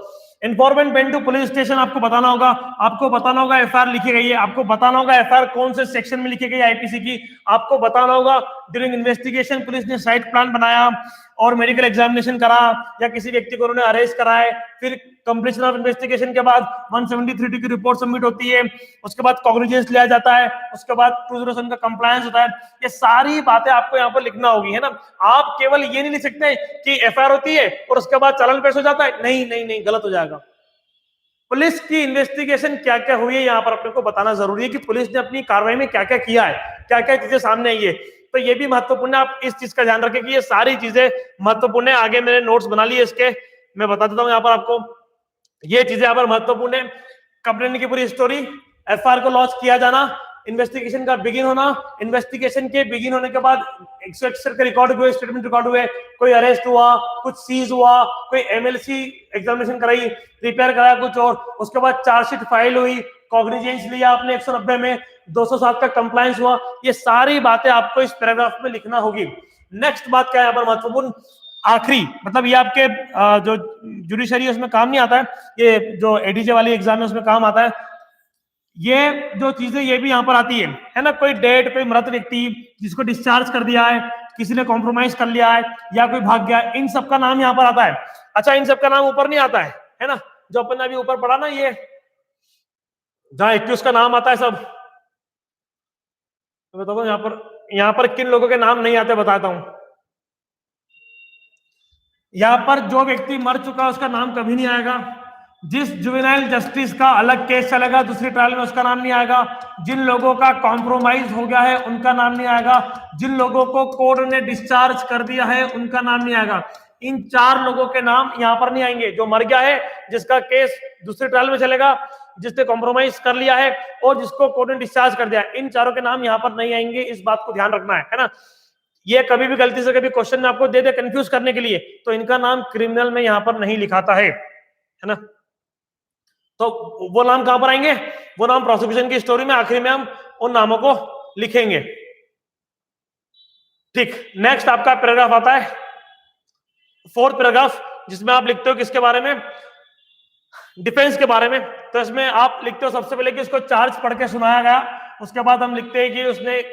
[SPEAKER 1] Informant went to police station, आपको बताना होगा, आपको बताना होगा एफआईआर लिखी गई है, आपको बताना होगा एफआईआर कौन से सेक्शन में लिखी गई आईपीसी की, आपको बताना होगा ड्यूरिंग इन्वेस्टिगेशन पुलिस ने साइट प्लान बनाया और मेडिकल एग्जामिनेशन करा, या किसी व्यक्ति को उन्होंने अरेस्ट करा है, फिर कंप्लीशन ऑफ इन्वेस्टिगेशन के बाद 173 की रिपोर्ट सबमिट होती है, उसके बाद कॉग्निजेंस लिया जाता है, उसके बाद 207 का कंप्लायंस होता है। ये सारी बातें आपको यहाँ पर लिखना होगी, है ना। आप केवल ये नहीं लिख सकते कि एफआईआर होती है और उसके बाद चालान पेश हो जाता है, नहीं नहीं नहीं, गलत हो जाएगा। पुलिस की इन्वेस्टिगेशन क्या क्या हुई है यहाँ पर अपने को बताना जरूरी है कि पुलिस ने अपनी कार्रवाई में क्या क्या किया है, क्या क्या चीजें सामने आई है। तो ये भी महत्वपूर्ण है, आप इस चीज का ध्यान रखें कि ये सारी चीजें महत्वपूर्ण है। आगे मैंने नोट्स बना लिए इसके, मैं बता देता हूँ यहाँ पर आपको, ये चीजें यहाँ पर महत्वपूर्ण है। कंप्लेंट की पूरी स्टोरी, एफआईआर को लॉन्च किया जाना, इन्वेस्टिगेशन का बिगिन होना, इन्वेस्टिगेशन के बिगिन होने के बाद 161 के रिकॉर्ड हुए, स्टेटमेंट रिकॉर्ड हुए, कोई अरेस्ट हुआ, कुछ सीज हुआ, कोई एमएलसी एग्जामिनेशन कराई, प्रिपेयर कराया कुछ, और उसके बाद चार्जशीट फाइल हुई, कॉग्निजेंस लिया आपने 190 में, 207 का कंप्लायंस हुआ। ये सारी बातें आपको इस पैराग्राफ में लिखना होगी। नेक्स्ट बात क्या है यहाँ पर महत्वपूर्ण, आखिरी, मतलब ये आपके जो जुडिशरी उसमें काम नहीं आता है, ये जो एडीजे वाली एग्जाम है उसमें काम आता है। ये जो चीजें ये भी यहाँ पर आती है ना, कोई डेट, कोई मृत व्यक्ति जिसको डिस्चार्ज कर दिया है, किसी ने कॉम्प्रोमाइज कर लिया है, या कोई भाग गया, इन सब का नाम यहाँ पर आता है। अच्छा, इन सब का नाम ऊपर नहीं आता है ना, जो अपन ने अभी ऊपर पढ़ा ना, ये जहाँ 21 का नाम आता है सब, तो बताओ यहाँ पर किन लोगों के नाम नहीं आते बताता हूं। यहाँ पर जो व्यक्ति मर चुका है उसका नाम कभी नहीं आएगा, जिस जुवेनाइल जस्टिस का अलग केस चलेगा दूसरी ट्रायल में उसका नाम नहीं आएगा, जिन लोगों का कॉम्प्रोमाइज हो गया है उनका नाम नहीं आएगा, जिन लोगों को कोर्ट ने डिस्चार्ज कर दिया है उनका नाम नहीं आएगा। इन 4 लोगों के नाम यहाँ पर नहीं आएंगे। जो मर गया है, जिसका केस दूसरी ट्रायल में चलेगा, जिसने कॉम्प्रोमाइज कर लिया है, और जिसको कोर्ट ने डिस्चार्ज कर दिया, इन चारों के नाम यहाँ पर नहीं आएंगे। इस बात को ध्यान रखना है ना। ये कभी भी गलती से कभी क्वेश्चन में आपको दे दे कंफ्यूज करने के लिए, तो इनका नाम क्रिमिनल में यहाँ पर नहीं लिखाता है ना। तो वो नाम कहां पर आएंगे, वो नाम प्रोसिक्यूशन की स्टोरी में आखिरी में हम उन नामों को लिखेंगे। ठीक, नेक्स्ट आपका पैराग्राफ आता है फोर्थ पैराग्राफ जिसमें आप लिखते हो किसके बारे में, डिफेंस के बारे में। तो इसमें आप लिखते हो सबसे पहले कि उसको चार्ज पढ़ के सुनाया गया, उसके बाद हम लिखते हैं कि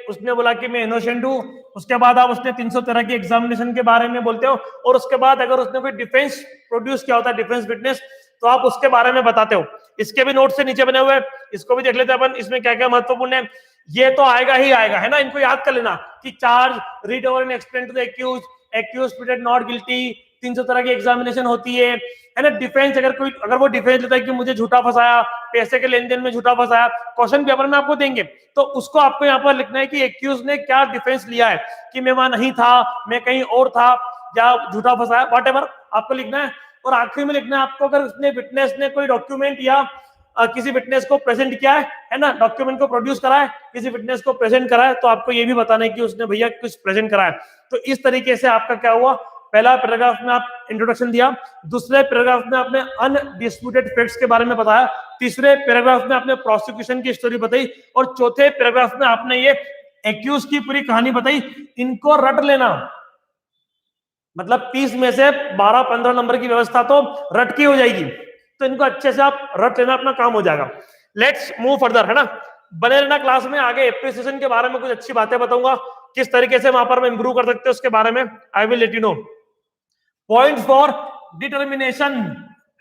[SPEAKER 1] उसने बोला कि मैं इनोसेंट हूं, उसके बाद आप उसने 313 की एग्जामिनेशन के बारे में बोलते हो, और उसके बाद अगर उसने कोई डिफेंस प्रोड्यूस किया होता है, डिफेंस विटनेस, तो आप उसके बारे में बताते हो। इसके भी नोट से नीचे बने हुए, इसको भी देख लेते हैं अपन, इसमें क्या क्या महत्वपूर्ण है। ये तो आएगा ही आएगा, है ना, इनको याद कर लेना कि charge, read over and explain to the accused, accused pleaded not guilty, 313 की एग्जामिनेशन होती है ना। डिफेंस अगर वो डिफेंस लेता है कि मुझे झूठा फंसाया, पैसे के लेन देन में झूठा फंसाया, क्वेश्चन पेपर में आपको देंगे, तो उसको आपको यहाँ पर लिखना है कि एक्यूज ने क्या डिफेंस लिया है, कि मैं वहां नहीं था, मैं कहीं और था, या झूठा फंसाया, व्हाटएवर आपको लिखना है। और आखिर में लिखना है आपको, अगर उसने विटनेस ने कोई डॉक्यूमेंट या किसी विटनेस को प्रेजेंट किया है ना, डॉक्यूमेंट को प्रोड्यूस करा है, किसी विटनेस को प्रेजेंट करा है, तो आपको ये भी बताना है कि उसने भैया कुछ प्रेजेंट करा है। तो इस तरीके से आपका क्या हुआ, पहला पैराग्राफ में आप इंट्रोडक्शन दिया, दूसरे पैराग्राफ में आपने अनडिस्प्यूटेड फैक्ट्स के बारे में बताया, तीसरे पैराग्राफ में आपने प्रोसिक्यूशन की स्टोरी बताई, और चौथे पैराग्राफ में आपने ये एक्यूज की पूरी कहानी बताई। इनको रट लेना, मतलब 30 में से 12-15 नंबर की व्यवस्था तो रट की हो जाएगी, तो इनको अच्छे से आप रट लेना, अपना काम हो जाएगा। लेट्स मूव फर्दर, है ना, बने रहना क्लास में। आगे एप्रिसिएशन के बारे में कुछ अच्छी बातें बताऊंगा, किस तरीके से वहां पर मैं इंप्रूव कर सकते हैं उसके बारे में I will let you know. Point for determination,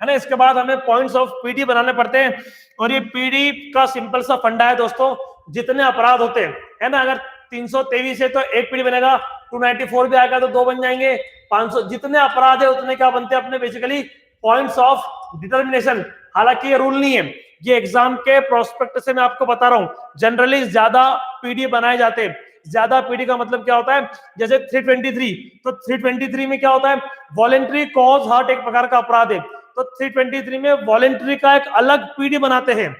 [SPEAKER 1] है ना, इसके बाद हमें पॉइंट्स ऑफ पीडी बनाने पड़ते हैं, और ये पीडी का सिंपल सा फंडा है दोस्तों, जितने अपराध होते हैं, है ना, अगर 323 है तो एक पीडी बनेगा, 294 भी आएगा तो 2 बन जाएंगे, 500, जितने अपराध है उतने क्या बनते हैं अपने बेसिकली पॉइंट्स ऑफ डिटर्मिनेशन। हालांकि ये रूल नहीं है, ये एग्जाम के प्रोस्पेक्ट से मैं आपको बता रहा हूं, जनरली ज्यादा पीडी बनाए जाते हैं। ज्यादा पीडी का मतलब क्या होता है, जैसे 323, तो 323 में क्या होता है, वॉलेंट्री कॉज हर्ट एक प्रकार का अपराध है, तो 323 में वॉलेंट्री का एक अलग पीडी बनाते हैं।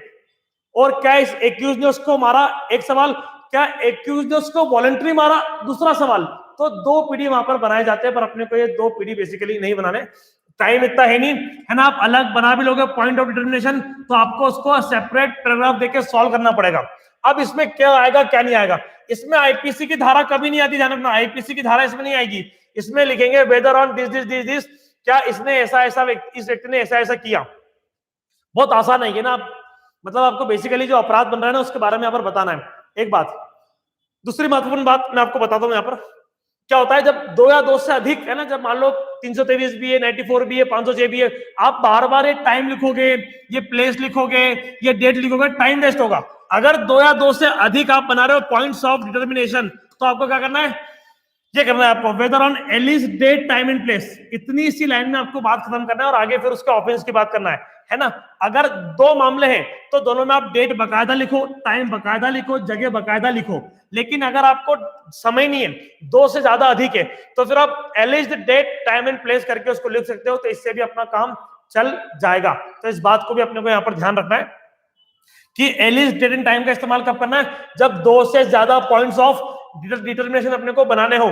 [SPEAKER 1] और क्या इस एक्यूज ने उसको मारा, एक सवाल, क्या एक्यूज ने उसको वॉलेंट्री मारा, दूसरा सवाल, तो 2 पीडी वहां पर बनाए जाते हैं, पर अपने को ये 2 पीडी बेसिकली नहीं बनाने, टाइम इतना है नहीं, है ना। आप अलग बना भी लोगे पॉइंट ऑफ डिटर्मिनेशन, तो आपको उसको सेपरेट पैराग्राफ देके सॉल्व करना पड़ेगा। अब इसमें क्या आएगा क्या नहीं आएगा, इसमें आईपीसी की धारा कभी नहीं आती, ध्यान रखना, आईपीसी की धारा इसमें नहीं आएगी। इसमें लिखेंगे whether on this this this this, क्या इसने ऐसा ऐसा इस व्यक्ति ने ऐसा ऐसा किया। बहुत आसान है ये ना, मतलब आपको बेसिकली जो अपराध बन रहा है ना उसके बारे में यहाँ पर बताना है। एक बात, दूसरी महत्वपूर्ण बात मैं आपको बताता हूँ यहाँ पर, क्या होता है जब 2 या 2 से अधिक, है ना, जब मान लो 323 भी है, 94 भी है, 506 भी है, आप बार बार ये टाइम लिखोगे, ये प्लेस लिखोगे, ये डेट लिखोगे, टाइम वेस्ट होगा। अगर 2 या 2 से अधिक आप बना रहे हो पॉइंट्स ऑफ डिटर्मिनेशन, तो आपको क्या करना है, ये करना है आपको, whether on at least date time and place, इतनी सी लाइन में आपको बात खत्म करना है, और आगे फिर उसके ऑफेंस की बात करना है ना। अगर 2 मामले हैं तो दोनों में आप डेट बकायदा लिखो, टाइम बकायदा लिखो, जगह बकायदा लिखो। लेकिन अगर आपको समय नहीं है, 2 से ज्यादा अधिक है, तो फिर आप at least date time and place करके उसको लिख सकते हो, तो इससे भी अपना काम चल जाएगा। तो इस बात को भी अपने को यहाँ पर ध्यान रखना है कि एटलीस्ट डेट एंड टाइम का इस्तेमाल कब करना है, जब 2 से ज्यादा पॉइंट्स ऑफ डिटर्मिनेशन अपने को बनाने हो,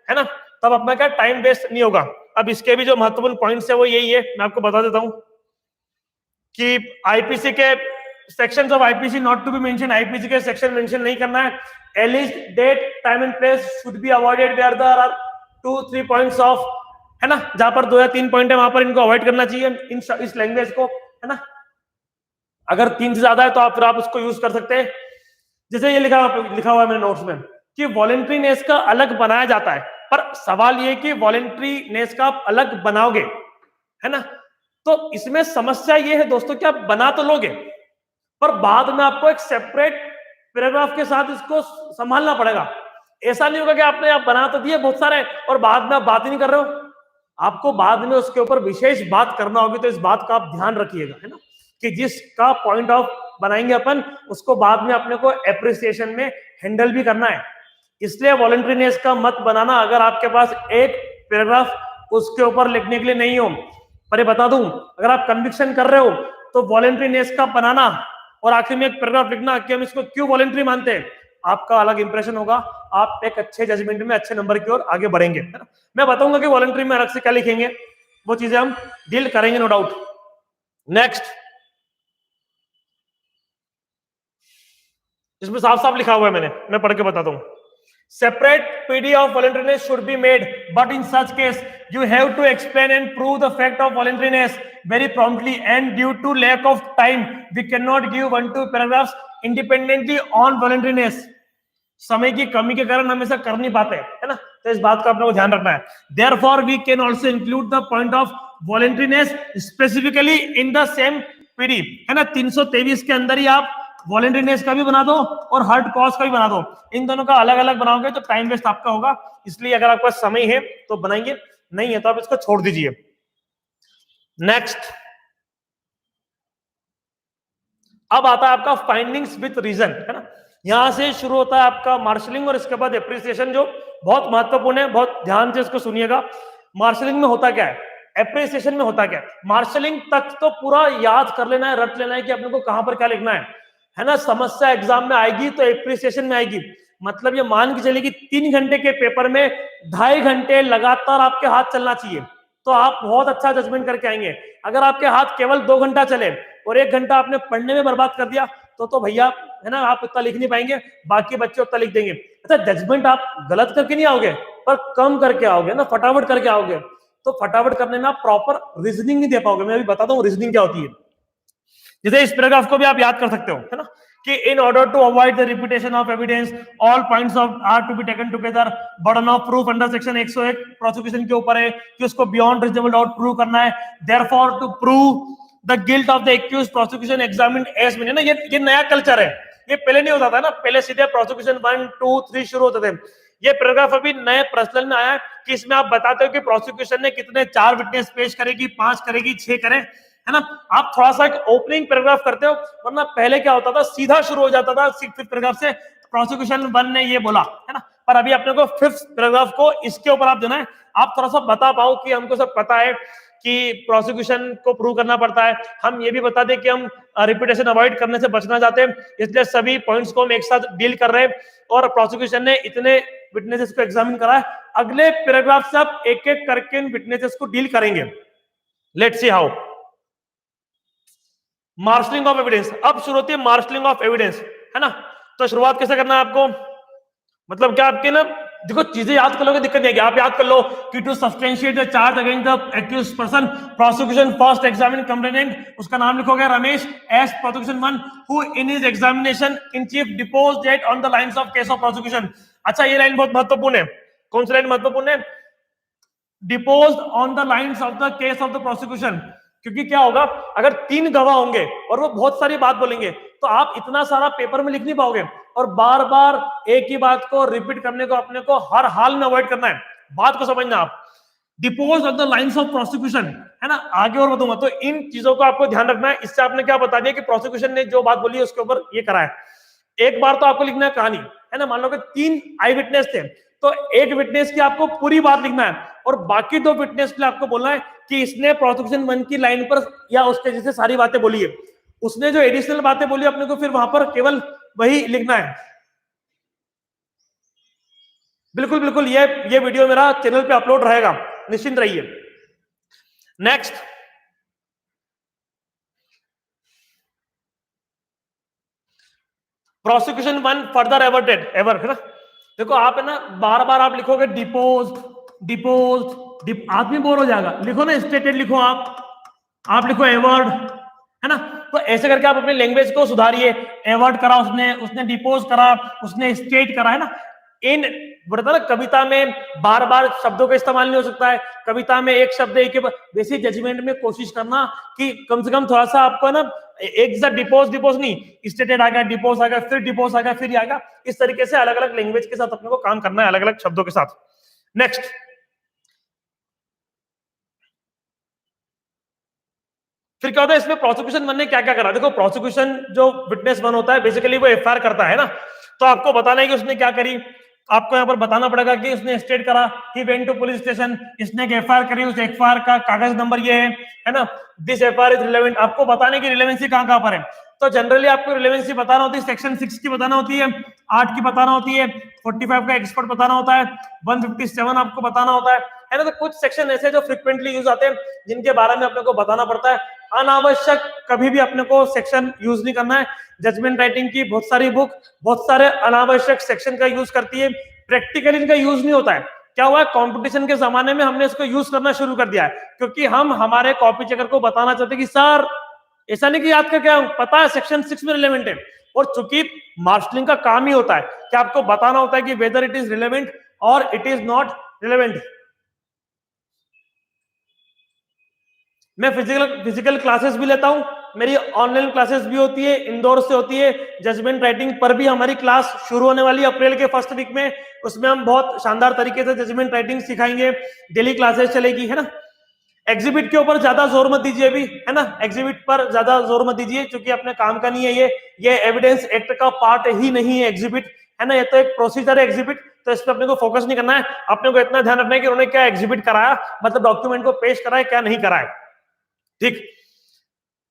[SPEAKER 1] है ना, तब अपना क्या टाइम वेस्ट नहीं होगा। अब इसके भी जो महत्वपूर्ण पॉइंट्स है वो यही है, मैं आपको बता देता हूं कि आईपीसी के sections of IPC not to be mention, IPC के सेक्शन मेंशन नहीं करना है। At least date time and place should be avoided where there are 2-3 points of, है ना, जहां पर 2 या 3 पॉइंट है वहां पर इनको अवॉइड करना चाहिए इस लैंग्वेज को, है ना। अगर 3 से ज्यादा है तो आप फिर आप उसको यूज कर सकते हैं। जैसे ये लिखा हुआ है मेरे नोट्स में कि वॉलेंट्रीनेस का अलग बनाया जाता है, पर सवाल ये कि वॉलेंट्रीनेस का आप अलग बनाओगे, है ना, तो इसमें समस्या ये है दोस्तों कि आप बना तो लोगे, पर बाद में आपको एक सेपरेट पैराग्राफ के साथ इसको संभालना पड़ेगा। ऐसा नहीं होगा कि आपने आप बना तो दिए बहुत सारे और बाद में आप बात ही नहीं कर रहे हो, आपको बाद में उसके ऊपर विशेष बात करना होगी। तो इस बात का आप ध्यान रखिएगा, है ना, कि जिसका पॉइंट ऑफ बनाएंगे अपन उसको बाद में अपने को एप्रिसिएशन में हैंडल भी करना है। इसलिए वॉलंटरीनेस का मत बनाना अगर आपके पास एक पैराग्राफ उसके ऊपर लिखने के लिए नहीं हो। पर ये बता दूं, अगर आप कन्विक्शन कर रहे हो तो वॉलंटरीनेस का बनाना और आखिर में एक पैराग्राफ लिखना कि हम इसको क्यों वॉलंटरी मानते हैं, आपका अलग इंप्रेशन होगा, आप एक अच्छे जजमेंट में अच्छे नंबर की ओर आगे बढ़ेंगे, है ना। मैं बताऊंगा कि वॉलंटरी में अलग से क्या लिखेंगे, वो चीजें हम डील करेंगे नो डाउट। नेक्स्ट, इसमें साफ साफ लिखा हुआ है, मैं पढ़ के बताता हूं। Separate PD of voluntariness should be made, but in such case, you have to explain and prove the fact of voluntariness very promptly. And due to lack of time, we cannot give 1-2 paragraphs independently on voluntariness. समय की कमी के कारण हम ऐसा कर नहीं पाते, है ना? तो इस बात का अपने को ध्यान रखना है. Therefore, we can also include the point of voluntariness specifically in the same PD, है ना? 323 के अंदर ही आप वॉलंटरीनेस का भी बना दो और हर्ट कॉज का भी बना दो. इन दोनों का अलग अलग बनाओगे तो टाइम वेस्ट आपका होगा. इसलिए अगर आपका समय है तो बनाइए, नहीं है तो आप इसको छोड़ दीजिए. नेक्स्ट, अब आता है आपका फाइंडिंग्स विद रीजन, है ना? यहां से शुरू होता है आपका मार्शलिंग और इसके बाद एप्रिसिएशन, जो बहुत महत्वपूर्ण है. बहुत ध्यान से इसको सुनिएगा. मार्शलिंग में होता क्या है, एप्रिसिएशन में होता क्या है. मार्शलिंग तक तो पूरा याद कर लेना है, रट लेना है कि अपने को कहां पर क्या लिखना है ना? समस्या एग्जाम में आएगी तो एप्रिसिएशन में आएगी. मतलब ये मान के चलिए कि 3 घंटे के पेपर में 2.5 घंटे लगातार आपके हाथ चलना चाहिए, तो आप बहुत अच्छा जजमेंट करके आएंगे. अगर आपके हाथ केवल 2 घंटा चले और 1 घंटा आपने पढ़ने में बर्बाद कर दिया तो भैया, है ना, आप उतना लिख नहीं पाएंगे, बाकी बच्चे उतना लिख देंगे. अच्छा, जजमेंट आप गलत करके नहीं आओगे, पर कम करके आओगे ना, फटाफट करके आओगे. तो फटाफट करने में आप प्रॉपर रीजनिंग नहीं दे पाओगे. मैं अभी बताता हूँ रीजनिंग क्या होती है. जैसे इस पैराग्राफ को भी आप याद कर सकते हो, है ना, कि in order to avoid the repetition of evidence all points of are to be taken together. Burden of proof under section 101 prosecution के ऊपर है कि उसको बियॉन्ड रीजनेबल डाउट प्रूव करना है. Therefore to prove the guilt of the accused prosecution examined as man, है ना. ये नया कल्चर है, ये पहले नहीं होता था ना. पहले सीधे प्रोसिक्यूशन 1, 2, 3 शुरू होते थे. ये पैराग्राफ अभी नए प्रचलन में आया है कि इसमें आप बताते हो कि प्रोसिक्यूशन ने कितने 4 विटनेस पेश करेगी, 5 करेगी, 6 करे, है ना. आप थोड़ा सा एक ओपनिंग पैराग्राफ करते हो, वरना पहले क्या होता था, सीधा शुरू हो जाता था 6th पैराग्राफ से, प्रोसिक्यूशन 1 ने ये बोला, है ना. पर अभी अपने को 5th पैराग्राफ को इसके ऊपर आप देना है, आप थोड़ा सा बता पाओ कि हमको सब पता है कि प्रोसिक्यूशन को प्रूव करना पड़ता है. हम ये भी बता दें कि हम रिपीटेशन अवॉइड करने से बचना चाहते हैं, इसलिए सभी पॉइंट्स को हम एक साथ डील कर रहे हैं. और प्रोसिक्यूशन ने इतने विटनेसेस को एग्जामिन करा है. अगले पैराग्राफ से आप एक एक करके इन विटनेसेस को डील करेंगे. Let's see how. Marshalling of evidence. अब शुरू होती है मार्शलिंग ऑफ एविडेंस, है ना. तो शुरुआत कैसे करना है आपको, मतलब क्या आपके ना, देखो चीजें याद कर लोगे दिक्कत नहीं आएगी. आप याद कर लो कि to substantiate the charge against the accused person, prosecution first examine complainant, उसका नाम लिखोगे Ramesh as prosecution 1, who in his examination in chief deposed at on the lines of case of prosecution. अच्छा, ये लाइन बहुत महत्वपूर्ण है. कौन सी लाइन महत्वपूर्ण है? Deposed on the lines of the case of the prosecution. क्योंकि क्या होगा, अगर 3 गवाह होंगे और वो बहुत सारी बात बोलेंगे तो आप इतना सारा पेपर में लिख नहीं पाओगे, और बार बार एक ही बात को रिपीट करने को अपने को हर हाल में अवॉइड करना है. बात को समझना आप. Depots of the lines of prosecution, है ना. आगे और बताऊंगा. तो इन चीजों को आपको ध्यान रखना है. इससे आपने क्या बता दिया कि प्रोसिक्यूशन ने जो बात बोली है उसके ऊपर ये करा है. एक बार तो आपको लिखना है कहानी, है ना. मान लो कि 3 आई विटनेस थे, तो एक विटनेस की आपको पूरी बात लिखना है और बाकी 2 विटनेस के लिए आपको बोलना है कि इसने प्रोसिक्यूशन 1 की लाइन पर या उसके जैसे सारी बातें बोली है, उसने जो एडिशनल बातें बोली अपने को फिर वहां पर केवल वही लिखना है. बिल्कुल बिल्कुल, ये वीडियो मेरा चैनल पे अपलोड रहेगा, निश्चिंत रहिए. Next, prosecution 1 further averted, ever, है ना. देखो आप, है ना, बार बार आप लिखोगे डिपोज डिपोज, आदमी बोर हो जाएगा. लिखो ना स्टेटेड, लिखो आप लिखो एवर्ड, है ना. तो ऐसे करके आप अपनी लैंग्वेज को सुधारिए. एवर्ड करा उसने डिपोज करा, उसने स्टेट करा, है ना. इन बोलता ना, कविता में बार बार शब्दों का इस्तेमाल नहीं हो सकता है. कविता में एक शब्द एक, वैसे जजमेंट में कोशिश करना कि कम से कम थोड़ा सा आपको, है ना, एक जैसा डिपोज नहीं, स्टेटेड आ गया, डिपोज आ गया, फिर डिपोज आ गया, फिर आ गया. इस तरीके से अलग अलग लैंग्वेज के साथ अपने को काम करना है, अलग अलग शब्दों के साथ. नेक्स्ट, फिर क्या होता है इसमें, प्रोसिक्यूशन 1 ने क्या क्या करा. देखो प्रोसिक्यूशन जो विटनेस 1 होता है बेसिकली वो एफआईआर करता है ना. तो आपको बताना है कि उसने क्या करी. आपको यहाँ पर बताना पड़ेगा कि उसने स्टेट करा, he went to police station, इसने एक एफआईआर करी, उस एफआईआर का कागज नंबर ये है ना. This FIR is relevant. आपको बताने की रिलेवेंसी कहाँ पर है. तो जनरली आपको रिलेवेंसी बताना होती है, सेक्शन 6 की बताना होती है, 8 की बताना होती है, 45 का एक्सपर्ट बताना होता है, 157 आपको बताना होता है ना. तो कुछ सेक्शन ऐसे जो फ्रिक्वेंटली यूज आते हैं जिनके बारे में अपने को बताना पड़ता है. अनावश्यक कभी भी अपने को सेक्शन यूज नहीं करना है. जजमेंट राइटिंग की बहुत सारी बुक बहुत सारे अनावश्यक सेक्शन का यूज करती है. प्रैक्टिकली इनका यूज नहीं होता है। क्या हुआ है, कंपटीशन के जमाने में हमने इसको यूज करना शुरू कर दिया है, क्योंकि हम हमारे कॉपी चेकर को बताना चाहते हैं कि सर ऐसा नहीं कि याद करके आऊं, पता है सेक्शन 6 में रिलेवेंट है। और चूंकि मार्शलिंग का काम ही होता है कि आपको बताना होता है कि वेदर इट इज रिलेवेंट और इट इज नॉट रिलेवेंट। मैं फिजिकल क्लासेस भी लेता हूं, मेरी ऑनलाइन क्लासेस भी होती है, इंदौर से होती है। जजमेंट राइटिंग पर भी हमारी क्लास शुरू होने वाली है अप्रैल के फर्स्ट वीक में। उसमें हम बहुत शानदार तरीके से जजमेंट राइटिंग सिखाएंगे, डेली क्लासेस चलेगी, है ना। एग्जिबिट के ऊपर ज्यादा जोर मत दीजिए अभी, है ना, एग्जिबिट पर ज्यादा जोर मत दीजिए, क्योंकि अपने काम का नहीं है ये एविडेंस एक्ट का पार्ट ही नहीं है एग्जिबिट, है ना। ये तो एक प्रोसीजर है एग्जिबिट, तो इस पर अपने को फोकस नहीं करना है। अपने को इतना ध्यान रखना है कि उन्होंने क्या एग्जिबिट कराया, मतलब डॉक्यूमेंट को पेश कराया, क्या नहीं कराया, ठीक।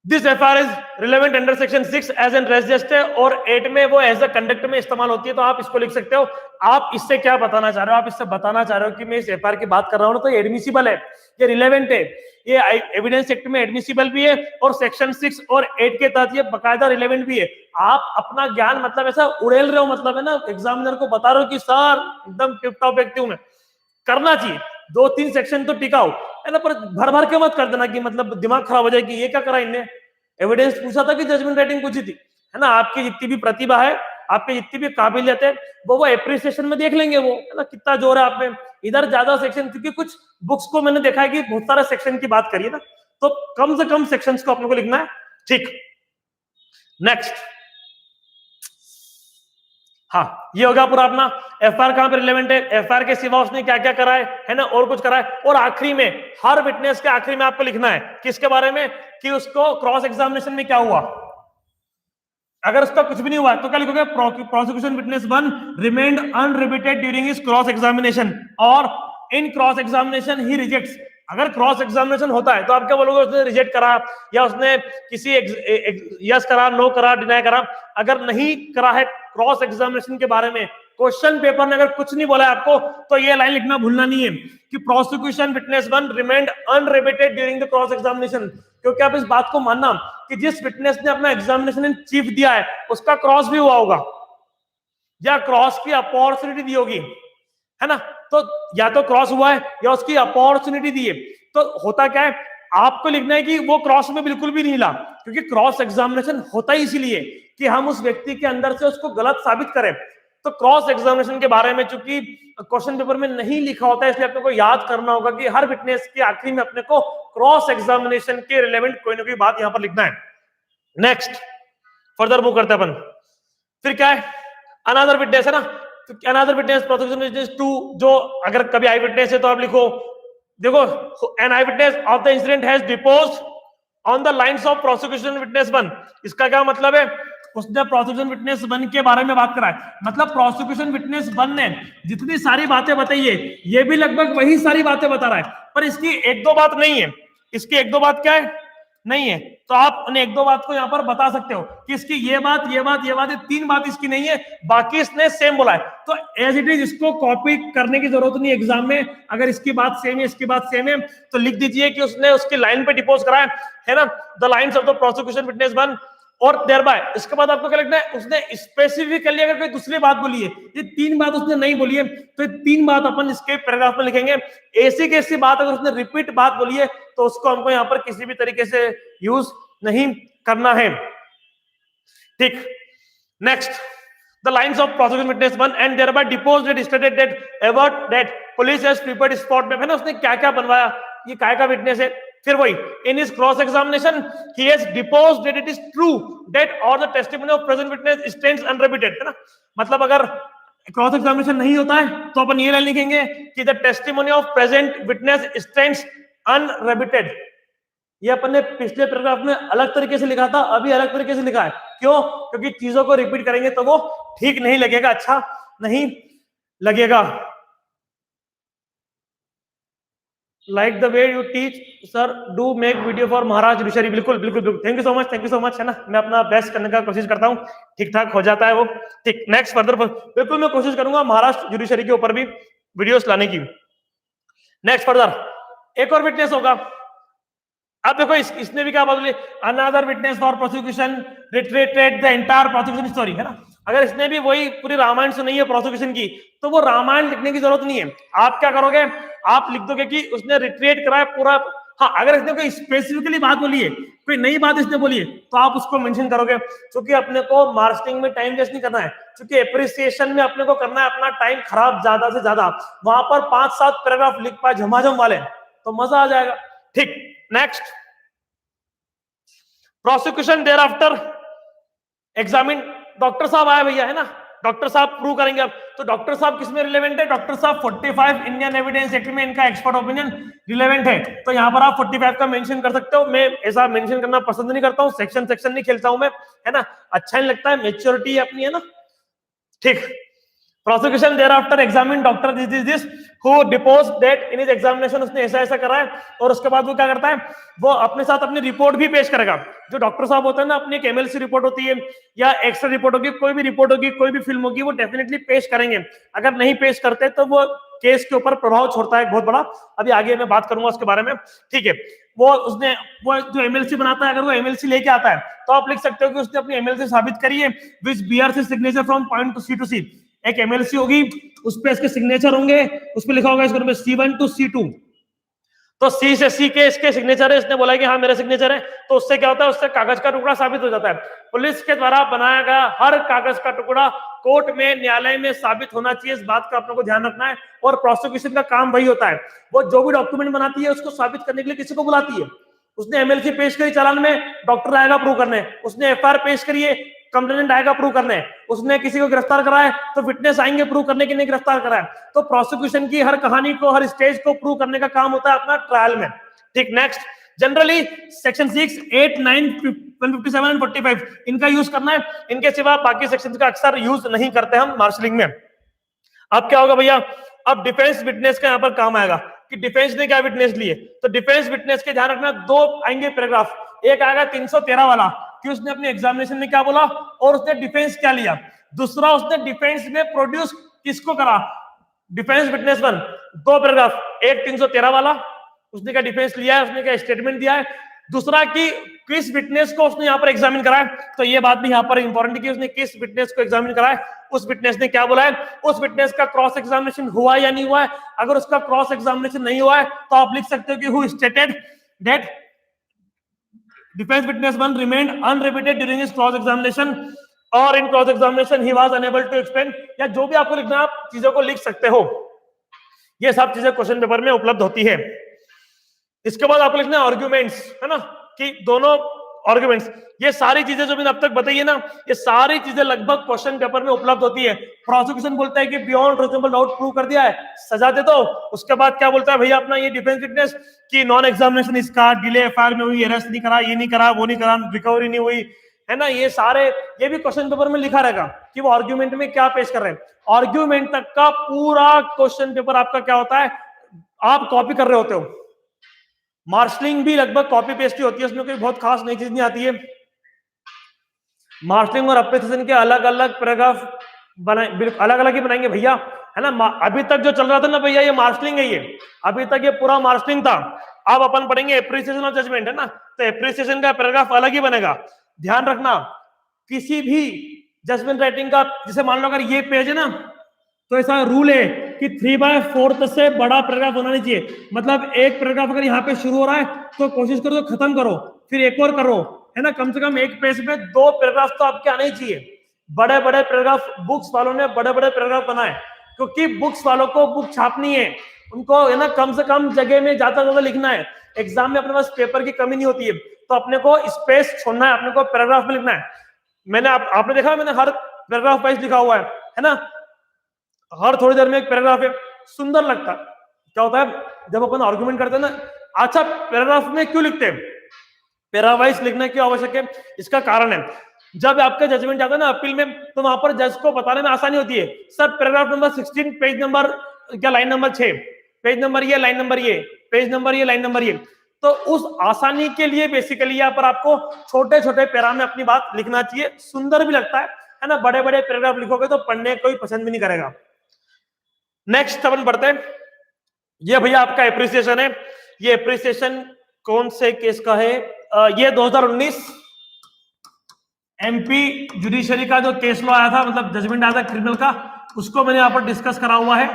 [SPEAKER 1] This FIR is relevant under section 6 as an रेजिस्ट है, और 8 में वो एज अ कंडक्ट में इस्तेमाल होती है, तो आप इसको लिख सकते हो। आप इससे क्या बताना चाह रहे हो, आप इससे बताना चाह रहे हो कि मैं इस एफआईआर की बात कर रहा हूं तो ये एडमिसिबल है, ये रिलेवेंट है, ये एविडेंस एक्ट में एडमिसिबल भी है, और सेक्शन 6 और 8 के तहत ये बकायदा रिलेवेंट भी है। आप अपना ज्ञान मतलब ऐसा उड़ेल रहे हो, मतलब है ना, एग्जामिनर को बता रहे हो कि सर एकदम टिप टॉप व्यक्ति हूं मैं, करना चाहिए 2-3 सेक्शन तो टिकाओ, है ना, पर भर भर के मत कर देना कि मतलब दिमाग खराब हो जाए कि ये क्या करा इनने, एविडेंस पूछा था कि जजमेंट राइटिंग पूछी थी, है ना। आपकी जितनी भी प्रतिभा है, आपकी जितनी भी काबिलियत है, वो एप्रिसिएशन में देख लेंगे वो, है ना, कितना जोर है आप में। इधर ज्यादा सेक्शन, क्योंकि कुछ बुक्स को मैंने देखा है कि बहुत सारे सेक्शन की बात करिए ना, तो कम से कम सेक्शंस को अपने को लिखना है, ठीक। नेक्स्ट, हाँ, ये होगा पूरा अपना एफआईआर कहां पे रिलेवेंट है, एफआईआर के सिवा उसने क्या क्या करा है ना, और कुछ करा है। और आखिरी में, हर विटनेस के आखिरी में आपको लिखना है किसके बारे में, कि उसको क्रॉस एग्जामिनेशन में क्या हुआ। अगर उसका कुछ भी नहीं हुआ तो क्या लिखोगे, prosecution witness 1 remained unrebutted during his cross examination, और इन क्रॉस एग्जामिनेशन ही रिजेक्ट्स। अगर क्रॉस एग्जामिनेशन होता है तो आप क्या बोलोगे, उसने रिजेक्ट करा, या उसने किसी यस करा, नो करा, डिनाई करा। अगर नहीं करा है क्रॉस एग्जामिनेशन के बारे में, क्वेश्चन पेपर ने अगर कुछ नहीं बोला है आपको, तो ये लाइन लिखना भूलना नहीं है कि prosecution witness 1 remained unrebutted during the cross examination, क्योंकि आप इस बात को मानना कि जिस विटनेस ने अपना एग्जामिनेशन इन चीफ दिया है उसका क्रॉस भी हुआ होगा, या क्रॉस की अपॉर्चुनिटी दी होगी, है ना। तो या तो क्रॉस हुआ है या उसकी अपॉर्चुनिटी दी है। तो होता क्या है, आपको लिखना है कि वो क्रॉस में बिल्कुल भी नहीं हिला, क्योंकि क्रॉस एग्जामिनेशन होता ही इसीलिए कि हम उस व्यक्ति के अंदर से उसको गलत साबित करें। तो क्रॉस एग्जामिनेशन के बारे में चूंकि क्वेश्चन पेपर में नहीं लिखा होता है, इसलिए अपने को याद करना होगा कि हर विटनेस के आखिरी में अपने को क्रॉस एग्जामिनेशन के रिलेवेंट कोई ना कोई बात यहां पर लिखना है। नेक्स्ट, फर्दर मूव करते हैं अपन। फिर क्या है, अनदर विटनेस, है ना। तो अनदर विटनेस, प्रोसिक्यूशन विटनेस 2, जो अगर कभी आई विटनेस है तो आप लिखो, देखो, an eye witness of the incident has deposed on the lines of prosecution witness 1। इसका क्या मतलब है, उसने प्रोसिक्यूशन विटनेस 1 के बारे में बात करा है, मतलब प्रोसिक्यूशन विटनेस 1 ने जितनी सारी बातें बताई है, ये भी लगभग वही सारी बातें बता रहा है, पर इसकी एक दो बात नहीं है, इसकी एक दो बात क्या है, नहीं है। तो आप उन्हें एक दो बात को यहां पर बता सकते हो कि इसकी ये बात, ये बात, ये बात, ये 3 बात इसकी नहीं है, बाकी इसने सेम बोला है। तो एज इट इज इसको कॉपी करने की जरूरत नहीं एग्जाम में। अगर इसकी बात सेम है, इसकी बात सेम है, तो लिख दीजिए कि उसने उसकी लाइन पे डिपोज करा है ना, the lines of the prosecution witness 1, और देयर बाय। इसके बाद आपको क्या लिखना है, उसने स्पेसिफिकली अगर कोई दूसरी बात बोली है, ये 3 बात उसने नहीं बोली है, तो ये 3 बात अपन इसके पैराग्राफ में लिखेंगे। ऐसी कैसी बात अगर उसने रिपीट बात बोली है तो उसको हमको यहाँ पर किसी भी तरीके से यूज नहीं करना है, ठीक। Next, the lines of prosecution witness 1 and thereby deposed it stated that ever that police has prepared spot में, है ना, उसने क्या क्या बनवाया, ये काय का विटनेस है। फिर वही, in his cross examination he has deposed that it is true that or the testimony of present witness stands unrepeated, है ना। मतलब अगर क्रॉस एग्जामिनेशन नहीं होता है तो अपन ये लाइन लिखेंगे कि the testimony of present witness stands unrebutted. ये अपन ने पिछले पैराग्राफ में अलग तरीके से लिखा था, अभी अलग तरीके से लिखा है। क्यों? क्योंकि चीजों को रिपीट करेंगे तो वो ठीक नहीं लगेगा, अच्छा नहीं लगेगा। Like the way you teach sir, do make video for Maharaj judiciary. बिल्कुल बिल्कुल बिल्कुल, थैंक यू सो मच, है ना। मैं अपना बेस्ट करने का कोशिश करता हूँ, ठीक ठाक हो जाता है वो, ठीक। नेक्स्ट फर्दर बिल्कुल मैं कोशिश करूंगा महाराष्ट्र जुडिशरी के ऊपर भी वीडियोस लाने की। नेक्स्ट फर्दर एक और विटनेस होगा। अब देखो इसने भी क्या बोले, another witness for prosecution reiterated the entire prosecution story, है ना। अगर इसने भी वही पूरी रामायण सुनी है प्रोसिक्यूशन की, तो वो रामायण लिखने की जरूरत नहीं है। आप क्या करोगे, आप लिख दोगे कि उसने रिट्रीट करा है पूरा। हाँ, अगर इसने कोई स्पेसिफिकली बात बोली है, कोई नई बात इसने बोली है, तो आप उसको मेंशन करोगे, क्योंकि अपने को मार्केटिंग में टाइम वेस्ट नहीं करना है, क्योंकि एप्रिसिएशन में अपने को करना है अपना टाइम खराब ज्यादा से ज्यादा। वहां पर 5-7 पैराग्राफ लिख पाए झमाझम वाले, तो मजा आ जाएगा। ठीक, next, prosecution thereafter examine. Doctor साहब आए भैया, है ना, डॉक्टर साहब प्रूव करेंगे अब। तो डॉक्टर साहब किसमें रिलेवेंट है, डॉक्टर साहब 45 इंडियन एविडेंस एक्ट में इनका एक्सपर्ट ओपिनियन रिलेवेंट है। तो यहाँ पर आप 45 का मेंशन कर सकते हो। मैं ऐसा मेंशन करना पसंद नहीं करता हूँ, सेक्शन नहीं खेलता हूं मैं, है ना, अच्छा नहीं लगता है, मेच्योरिटी अपनी, है ना। ठीक, prosecution thereafter examine doctor this who depose that in his examination, उसने ऐसा ऐसा करा है। और उसके बाद वो क्या करता है, वो अपने साथ अपनी रिपोर्ट भी पेश करेगा। जो डॉक्टर साहब होता है ना, अपनी एक एमएलसी रिपोर्ट होती है या एक्स्ट्रा रिपोर्ट होगी, कोई भी रिपोर्ट होगी, कोई भी फिल्म होगी, वो डेफिनेटली पेश करेंगे। अगर नहीं पेश करते तो वो केस के ऊपर प्रभाव छोड़ता है बहुत बड़ा। अभी आगे मैं बात करूंगा उसके बारे में, ठीक है। वो जो एमएलसी बनाता है, अगर वो एमएलसी लेके आता है, तो आप लिख सकते हो कि उसने अपनी एमएलसी साबित करी है which bears his signature from point to C. एक एमएलसी होगी, उस पे इसके सिग्नेचर होंगे, उस पे लिखा होगा इसके नंबर C1 to C2। तो सी से सी के इसके सिग्नेचर है, इसने बोला कि हाँ मेरा सिग्नेचर है, तो उससे क्या होता है, उससे कागज का टुकड़ा साबित हो जाता है। पुलिस के द्वारा बनाया गया हर कागज का टुकड़ा कोर्ट में, न्यायालय में साबित होना चाहिए, इस बात का अपने को ध्यान रखना है। और प्रोसिक्यूशन का काम वही होता है, वो जो भी डॉक्यूमेंट बनाती है उसको साबित करने के लिए किसी को बुलाती है। उसने एमएलसी पेश करी चालान में, डॉक्टर आएगा प्रूव करने। उसने एफआईआर पेश करी है, कंप्लेनेंट आएगा प्रूव करने। उसने किसी को गिरफ्तार करा है, तो विटनेस आएंगे प्रूव करने के लिए गिरफ्तार करा है। तो प्रोसिक्यूशन की हर कहानी को, हर स्टेज को प्रूव करने का काम होता है अपना ट्रायल में। ठीक, नेक्स्ट, जनरली सेक्शन 6, 8, 9, 157 एंड 45 इनका यूज करना है। इनके सिवा बाकी सेक्शन का अक्सर यूज नहीं करते हम मार्शलिंग में। अब क्या होगा भैया, अब डिफेंस विटनेस का यहाँ पर काम आएगा कि डिफेंस ने क्या विटनेस लिए। तो डिफेंस विटनेस के ध्यान रखना, 2 आएंगे पैराग्राफ। एक आएगा 313 वाला कि उसने अपने एग्जामिनेशन में क्या बोला और उसने डिफेंस क्या लिया। दूसरा, उसने डिफेंस में प्रोड्यूस किसको करा, डिफेंस विटनेस 1, 2 पैराग्राफ। एक 313 वाला, उसने क्या डिफेंस लिया है, उसने क्या स्टेटमेंट दिया है। दूसरा कि किस विटनेस को उसने यहाँ पर एग्जामिन करा है। तो ये बात भी यहाँ पर इंपॉर्टेंट है कि उसने किस विटनेस को एग्जामिन करा है, उस विटनेस ने क्या बोला है, उस विटनेस का क्रॉस एग्जामिनेशन हुआ या नहीं हुआ है। अगर उसका क्रॉस एग्जामिनेशन नहीं हुआ है, तो आप लिख सकते हो कि who stated that defence witness 1 remained unrebutted during his cross examination और इन क्रॉस एग्जामिनेशन ही वाज अनेबल टू एक्सप्लेन, या जो भी आपको लिखना, आप चीजों को लिख सकते हो। ये सब चीजें क्वेश्चन पेपर में उपलब्ध होती है। इसके बाद आपको लिखना है आर्ग्यूमेंट्स, है ना, कि दोनों आर्ग्यूमेंट्स, ये सारी चीजें जो मैंने अब तक बताई है ना, ये सारी चीजें लगभग क्वेश्चन पेपर में उपलब्ध होती है। प्रोसिक्यूशन बोलता है कि बियॉन्ड रीजनेबल डाउट प्रूव कर दिया है, सजा दे दो। उसके बाद क्या बोलता है भैया अपना ये डिफेंस विटनेस की नॉन एग्जामिनेशन इसका डिले एफआईआर में हुई, अरेस्ट नहीं करा, ये नहीं करा, वो नहीं करा, रिकवरी नहीं हुई, है ना। ये सारे, ये भी क्वेश्चन पेपर में लिखा रहेगा कि वो आर्ग्यूमेंट में क्या पेश कर रहे हैं। आर्ग्यूमेंट तक का पूरा क्वेश्चन पेपर आपका क्या होता है, आप कॉपी कर रहे होते हो। मार्शलिंग भी लगभग कॉपी पेस्ट ही होती है, उसमें कोई बहुत खास नई चीज नहीं आती है। मार्शलिंग और अप्रिसिएशन के अलग अलग पैराग्राफ बनाए, अलग अलग ही बनाएंगे भैया, है ना। अभी तक जो चल रहा था ना भैया, ये मार्शलिंग है, ये अभी तक ये पूरा मार्शलिंग था। अब अपन पढ़ेंगे एप्रिसिएशन और जजमेंट, है ना। तो एप्रिसिएशन का पैराग्राफ अलग ही बनेगा। ध्यान रखना, किसी भी जजमेंट राइटिंग का, जैसे मान लो अगर ये पेज है ना, तो ऐसा रूल है कि 3/4 से बड़ा पैराग्राफ होना नहीं चाहिए। मतलब एक पैराग्राफ अगर यहाँ पे शुरू हो रहा है, तो कोशिश करो तो खत्म करो, फिर एक और करो, है ना। कम से कम एक पेज में 2 पैराग्राफ तो आपके आने ही चाहिए। बड़े बड़े पैराग्राफ बुक्स वालों ने बड़े बड़े पैराग्राफ बनाए, क्योंकि बुक्स वालों को बुक छापनी है, उनको, है ना, कम से कम जगह में ज्यादा ज्यादा लिखना है। एग्जाम में अपने पास पेपर की कमी नहीं होती है, तो अपने को स्पेस छोड़ना है, अपने को पैराग्राफ में लिखना है। मैंने आपने देखा, मैंने हर पैराग्राफ वाइज लिखा हुआ है ना। हर थोड़ी देर में एक पैराग्राफ है, सुंदर लगता है। क्या होता है जब अपन आर्गुमेंट करते हैं ना, अच्छा पैराग्राफ में क्यों लिखते हैं, पैरावाइज लिखना क्यों आवश्यक है, इसका कारण है, जब आपका जजमेंट जाता है ना अपील में, तो वहां पर जज को बताने में आसानी होती है। Sir paragraph number 16, page number क्या, लाइन नंबर 6, पेज नंबर ये, लाइन नंबर ये, पेज नंबर ये, लाइन नंबर ये। तो उस आसानी के लिए बेसिकली यहाँ पर आपको छोटे छोटे पैरा में अपनी बात लिखना चाहिए, सुंदर भी लगता है ना। बड़े बड़े पैराग्राफ लिखोगे तो पढ़ने कोई पसंद भी नहीं करेगा। नेक्स्ट अपन बढ़ते हैं, ये भैया आपका एप्रिसिएशन है। ये एप्रिसिएशन कौन से केस का है, ये 2019 एमपी जुडिशरी का जो केस लॉ आया था, मतलब जजमेंट आया था क्रिमिनल का, उसको मैंने यहाँ पर डिस्कस करा हुआ है।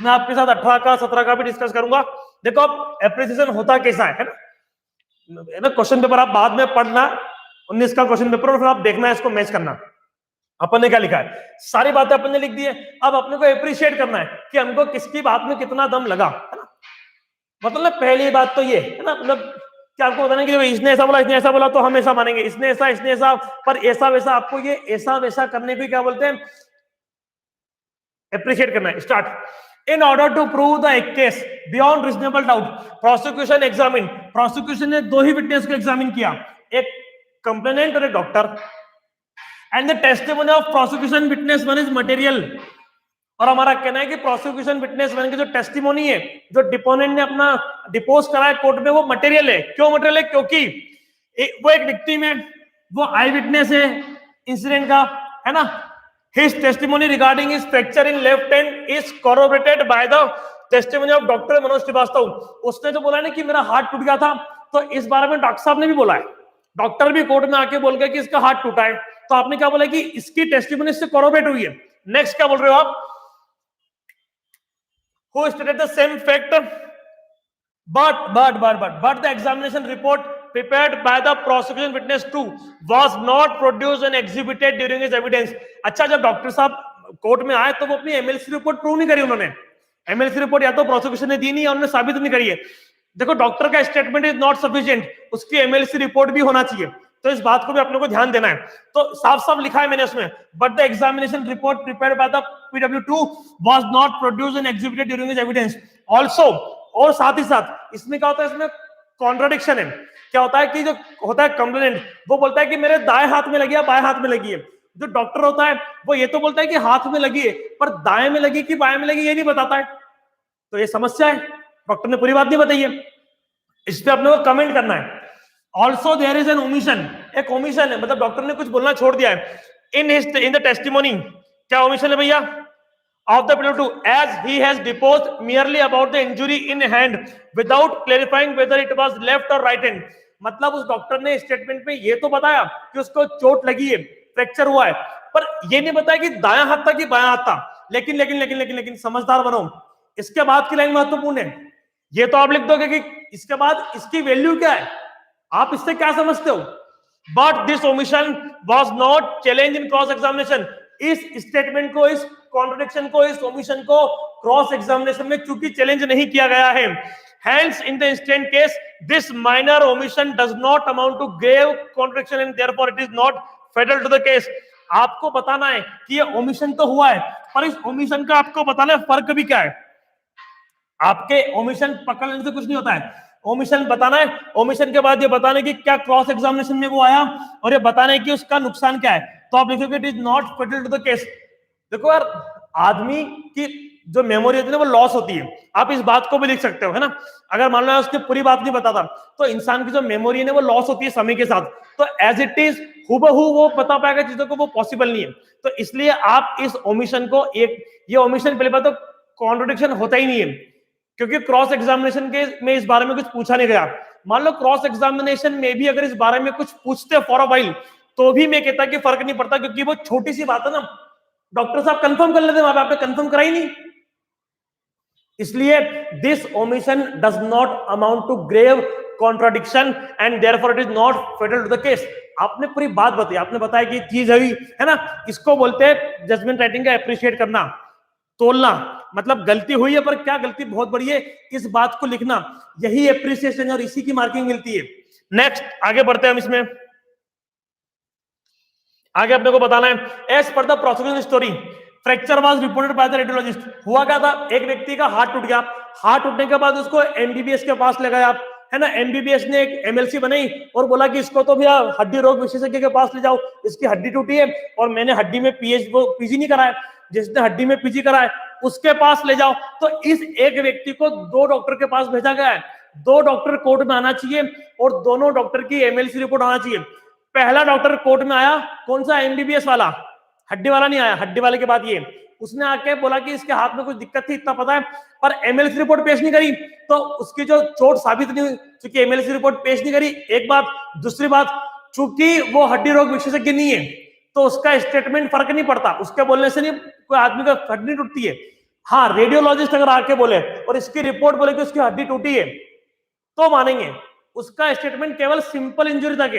[SPEAKER 1] मैं आपके साथ 18 का 17 का भी डिस्कस करूंगा। देखो अब एप्रिसिएशन होता कैसा है ना, क्वेश्चन पेपर आप बाद में पढ़ना, 19 का क्वेश्चन पेपर, और फिर आप देखना है इसको मैच करना। अपन ने क्या लिखा है, सारी बातें अपन ने लिख दी है। अब अपने को अप्रिशिएट करना है कि हमको किसकी बात में कितना दम लगा, है ना। मतलब पहली बात तो ये है ना, मतलब कि आपको बताना कि इसने ऐसा बोला, इसने ऐसा बोला, तो हम ऐसा मानेंगे, इसने ऐसा, पर ऐसा वैसा, आपको ये ऐसा वैसा करने को क्या बोलते हैं, अप्रिशिएट करना है। Start. In order to prove the case beyond reasonable doubt, prosecution examine, prosecution ने दो ही विटनेस को एग्जामिन किया, एक कंप्लेनेंट और एक doctor, and the testimony of prosecution witness one is material. और हमारा कहना है कि प्रोसिक्यूशन विटनेस वन की जो टेस्टिमोनी है, जो डिपोनेंट ने अपना डिपोज करा है कोर्ट में, वो मटेरियल है। क्यों मटेरियल है? क्योंकि वो एक विक्टिम है, वो आई विटनेस है इंसिडेंट का, है ना। His testimony regarding his fracture in left hand is corroborated by the testimony of Dr. Manoj Srivastava. उसने जो बोला है ना कि मेरा हाथ टूट गया था, तो इस बारे में डॉक्टर साहब ने भी बोला है, डॉक्टर भी कोर्ट में आके बोल गए कि इसका हाथ टूटा है। तो आपने क्या बोला कि इसकी टेस्टिमनी से corroborate हुई है। नेक्स्ट क्या बोल रहे हो आप? Who stated the same fact, but the examination report prepared by the prosecution witness 2 was not produced and exhibited during his evidence। अच्छा, जब डॉक्टर साहब कोर्ट में आए तो वो अपनी एमएलसी रिपोर्ट प्रूव नहीं करी उन्होंने। एमएलसी रिपोर्ट या तो प्रोसिक्यूशन ने दी नहीं, या उन्होंने साबित नहीं करी है। देखो, डॉक्टर का स्टेटमेंट इज नॉट सफिशिएंट, उसकी एमएलसी रिपोर्ट भी होना चाहिए। तो इस बात को भी अपने को ध्यान देना है। तो साफ साफ लिखा है मैंने उसमें, but the examination report prepared by the PW2 was not produced and exhibited during his evidence also. और साथ ही साथ इसमें क्या होता है, इसमें कॉन्ट्राडिक्शन है। क्या होता है कि जो होता है कंप्लेनेंट, वो बोलता है कि मेरे दाएं हाथ में लगी है, बाएं हाथ में लगी है। जो डॉक्टर होता है वो ये तो बोलता है कि हाथ में लगी है, पर दाएं में लगी कि बाएं में लगी ये नहीं बताता है। तो ये समस्या है, डॉक्टर ने पूरी बात नहीं बताई है, इस पे अपने को कमेंट करना है। Also there is an omission, एक ओमिशन है, मतलब डॉक्टर ने कुछ बोलना छोड़ दिया है इन द टेस्टिमोनी। क्या ओमिशन है भैया? of the PW2, as he has deposed merely about the injury in hand without clarifying whether it was left or right hand। मतलब उस डॉक्टर ने स्टेटमेंट में ये तो बताया कि उसको चोट लगी है, फ्रैक्चर हुआ है, पर ये नहीं बताया कि दायां हाथ था कि बायां हाथ था। लेकिन लेकिन लेकिन लेकिन लेकिन समझदार बनो, इसके बाद की लाइन महत्वपूर्ण है। ये तो आप लिख दोगे कि इसके बाद इसकी वैल्यू क्या है, आप इससे क्या समझते हो? But this omission was not challenge in cross examination. इस स्टेटमेंट को, इस कॉन्ट्रडिक्शन को, इस ओमिशन को क्रॉस एग्जामिनेशन में चूंकि चैलेंज नहीं किया गया है, hence in the instant case this minor omission does not amount to grave contradiction and therefore it is not fatal to the case। आपको बताना है कि ये ओमिशन तो हुआ है, पर इस ओमिशन का आपको बताना है फर्क भी क्या है। आपके ओमिशन पकड़ने से कुछ नहीं होता है, ओमिशन बताना है, ओमिशन के बाद ये बताने की क्या क्रॉस एग्जामिनेशन में वो आया, और ये बताने की उसका नुकसान क्या है। तो आप लिखोगे it is not fatal to the case. देखो यार, आदमी की जो मेमोरी होती है वो लॉस होती है, आप इस बात को भी लिख सकते हो, है ना। अगर मान लो उसकी पूरी बात नहीं बताता तो इंसान की जो मेमोरी है वो लॉस होती है समय के साथ। तो एज इट इज हुबहू वो बता पाएगा चीजों को, वो पॉसिबल नहीं है। तो इसलिए आप इस ओमिशन को, एक ये ओमिशन पहले बात तो कॉन्ट्रडिक्शन होता ही नहीं है, क्योंकि क्रॉस एग्जामिनेशन के में इस बारे में कुछ पूछा नहीं गया। मान लो क्रॉस एग्जामिनेशन में भी अगर इस बारे में कुछ पूछते फॉर अ व्हाइल, तो भी मैं कहता कि फर्क नहीं पड़ता, क्योंकि वो छोटी सी बात है ना, डॉक्टर साहब कंफर्म कर लेते, वहां पे आपने कंफर्म करा ही नहीं। इसलिए this omission does not amount to grave contradiction and therefore it is not fatal to the case. आपने पूरी बात बताई, आपने बताया कि चीज हुई है ना, इसको बोलते हैं जजमेंट राइटिंग का अप्रिशिएट करना, तोलना। मतलब गलती हुई है, पर क्या गलती बहुत बड़ी है, इस बात को लिखना, यही एप्रिसिएशन है और इसी की मार्किंग मिलती है। नेक्स्ट आगे बढ़ते हैं हम इसमें। आगे अपने को बताना है, as per the prosecution story fracture was reported by the radiologist. हुआ क्या था, एक व्यक्ति का हाथ टूट गया, हाथ टूटने के बाद उसको एमबीबीएस के पास ले गया, है ना। एमबीबीएस ने एक एमएलसी बनाई और बोला कि इसको तो भैया हड्डी रोग विशेषज्ञ के पास ले जाओ, इसकी हड्डी टूटी है और मैंने हड्डी में पीजी नहीं कराया, जिसने हड्डी में पीजी कराया उसके पास ले जाओ। तो इस एक व्यक्ति को दो डॉक्टर के पास भेजा गया है, दो डॉक्टर कोर्ट में आना चाहिए और दोनों डॉक्टर की एमएलसी रिपोर्ट आना चाहिए। पहला डॉक्टर कोर्ट में आया, कौन सा, एमबीबीएस वाला, हड्डी वाला नहीं आया। हड्डी वाले के बाद ये उसने आके बोला कि इसके हाथ में कुछ दिक्कत थी, इतना पता है, पर एमएलसी रिपोर्ट पेश नहीं करी, तो उसकी जो चोट साबित नहीं हुई, क्योंकि एमएलसी रिपोर्ट पेश नहीं करी। एक बात, दूसरी बात, चूंकि वो हड्डी रोग विशेषज्ञ नहीं है तो उसका स्टेटमेंट फर्क नहीं पड़ता, उसके बोलने से नहीं कोई आदमी का हड्डी टूटती है। हाँ, रेडियोलॉजिस्ट अगर आके बोले और इसकी रिपोर्ट बोले कि उसकी हड्डी टूटी है तो मानेंगे, उसका स्टेटमेंट केवल सिंपल इंजरी तक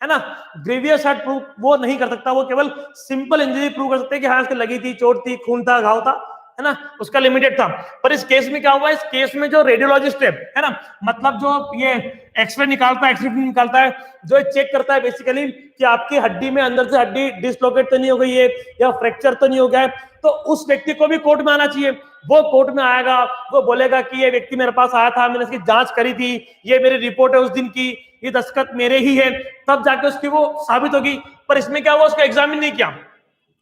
[SPEAKER 1] है ना। ग्रीवियस हर्ट प्रूव वो नहीं कर सकता, वो केवल सिंपल इंजरी प्रूव कर सकते हैं कि हाँ इसको लगी थी, चोट थी, खून था, घाव था, है ना, उसका लिमिटेड था। पर इस केस में क्या हुआ, इस केस में जो रेडियोलॉजिस्ट है ना, मतलब जो ये एक्सरे निकालता है, एक्सरे निकालता है, जो चेक करता है बेसिकली कि आपकी हड्डी में अंदर से हड्डी डिसलोकेट तो नहीं हो गई है या फ्रैक्चर तो नहीं हो गया है, तो उस व्यक्ति को भी कोर्ट में आना चाहिए। वो कोर्ट में आएगा, वो बोलेगा कि ये व्यक्ति मेरे पास आया था, मैंने इसकी जांच करी थी, ये मेरी रिपोर्ट है उस दिन की, ये दस्तखत मेरे ही है, तब जाके उसकी वो साबित होगी। पर इसमें क्या हुआ, उसको एग्जामिन नहीं किया।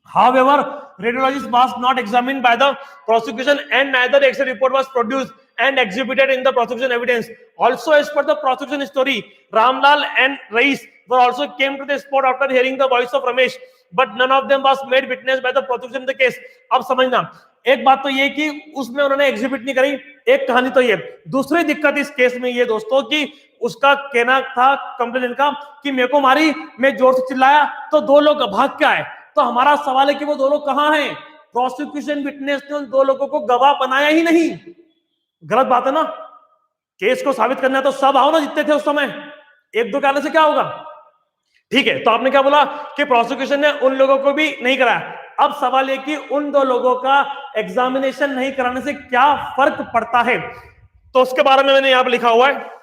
[SPEAKER 1] However, radiologist was not examined by the prosecution and neither X-ray report was produced and exhibited in the prosecution evidence. Also, as per the prosecution story, Ramlal and Rais were also came to the spot after hearing the voice of Ramesh, but none of them was made witness by the prosecution in the case. अब समझना, एक बात तो ये कि उसमें उन्होंने exhibit नहीं करी, एक कहानी तो ये। दूसरी दिक्कत इस केस में ये दोस्तों कि उसका कहना था कंप्लेनेंट का कि मेरे को मारी, मैं जोर से चिल्लाया तो दो लोग भाग के आए। तो हमारा सवाल है कि वो दो लोग कहां हैं? प्रोसिक्यूशन विटनेस ने उन दो लोगों को गवाह बनाया ही नहीं। गलत बात है ना, केस को साबित करना है तो सब आओ ना, जितने थे उस समय, एक दो कहने से क्या होगा? ठीक है, तो आपने क्या बोला कि प्रोसिक्यूशन ने उन लोगों को भी नहीं कराया। अब सवाल है कि उन दो लोगों का एग्जामिनेशन नहीं कराने से क्या फर्क पड़ता है, तो उसके बारे में मैंने यहां पर लिखा हुआ है।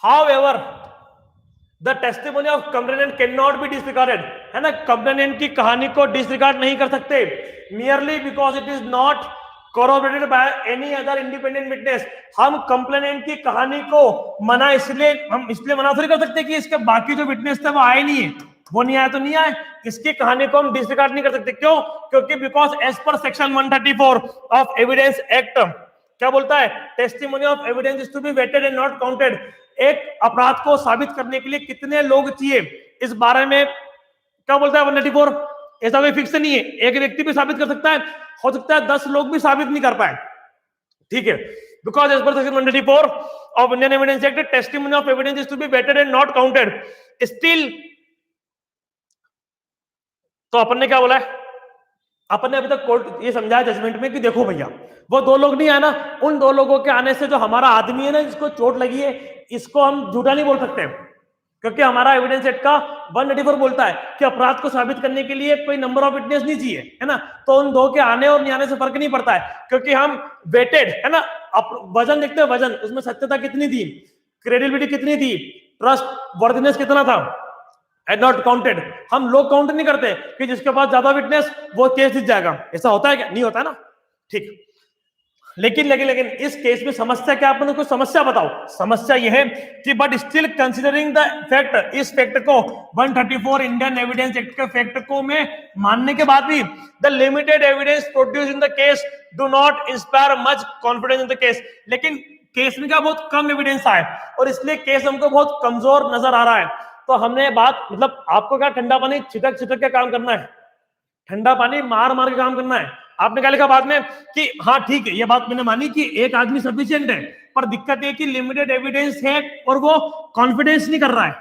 [SPEAKER 1] However, the testimony of complainant cannot be disregarded, है ना, कंप्लेनेंट की कहानी को डिसरिगार्ड नहीं कर सकते, merely because it is not corroborated by any other independent witness। हम कंप्लेनेंट की कहानी को मना इसलिए मना थोड़ी कर सकते कि इसके बाकी जो विटनेस थे वो आए नहीं है, वो नहीं आया तो नहीं आए, इसकी कहानी को हम डिसरिगार्ड नहीं कर सकते। क्यों? क्योंकि because as per section 134 of evidence act क्या बोलता है, testimony of evidence is to be weighted and not counted. एक अपराध को साबित करने के लिए कितने लोग चाहिए, इस बारे में क्या बोलता है 194? ऐसा कोई फिक्स नहीं है, एक व्यक्ति भी साबित कर सकता है, हो सकता है 10 लोग भी साबित नहीं कर पाए। ठीक है, because as per section 194 of Indian evidence act testimony of evidence is to be weighted and not counted. Still तो अपन ने क्या बोला है, अपन ने अभी तक कोर्ट ये समझाया जजमेंट में कि देखो भैया वो दो लोग नहीं आए ना, उन दो लोगों के आने से जो हमारा आदमी है ना जिसको चोट लगी है, इसको हम झूठा नहीं बोल सकते, क्योंकि हमारा एविडेंस एक्ट का 184 बोलता है कि अपराध को साबित करने के लिए कोई नंबर ऑफ विटनेस नहीं चाहिए, है ना। तो उन दो के आने और नहीं आने से फर्क नहीं पड़ता है, क्योंकि हम वेटेड, है ना, वजन देखते हैं, वजन उसमें सत्यता कितनी थी, क्रेडिबिलिटी कितनी थी, ट्रस्ट वर्दीनेस कितना था, एंड नॉट काउंटेड। हम लोग काउंट नहीं करते कि जिसके पास ज्यादा विटनेस वो केस जीत जाएगा, ऐसा होता है क्या? नहीं होता है ना। ठीक, लेकिन इस केस में समस्या क्या, आपने कोई समस्या बताओ। समस्या यह है कि but still considering the fact, इस फैक्ट को 134 इंडियन एविडेंस एक्ट के फैक्ट को में मानने के बाद भी the limited evidence produce in the case do not inspire much confidence in the case. लेकिन केस में क्या बहुत कम एविडेंस आए और इसलिए केस हमको बहुत कमजोर नजर आ रहा है। तो हमने बात, मतलब आपको क्या ठंडा पानी छिटक के काम करना है, ठंडा पानी मार के काम करना है। आपने क्या लिखा बाद में कि हाँ ठीक है, ये बात मैंने मानी कि एक आदमी सफिशिएंट है, पर दिक्कत ये कि लिमिटेड एविडेंस है और वो कॉन्फिडेंस नहीं कर रहा है।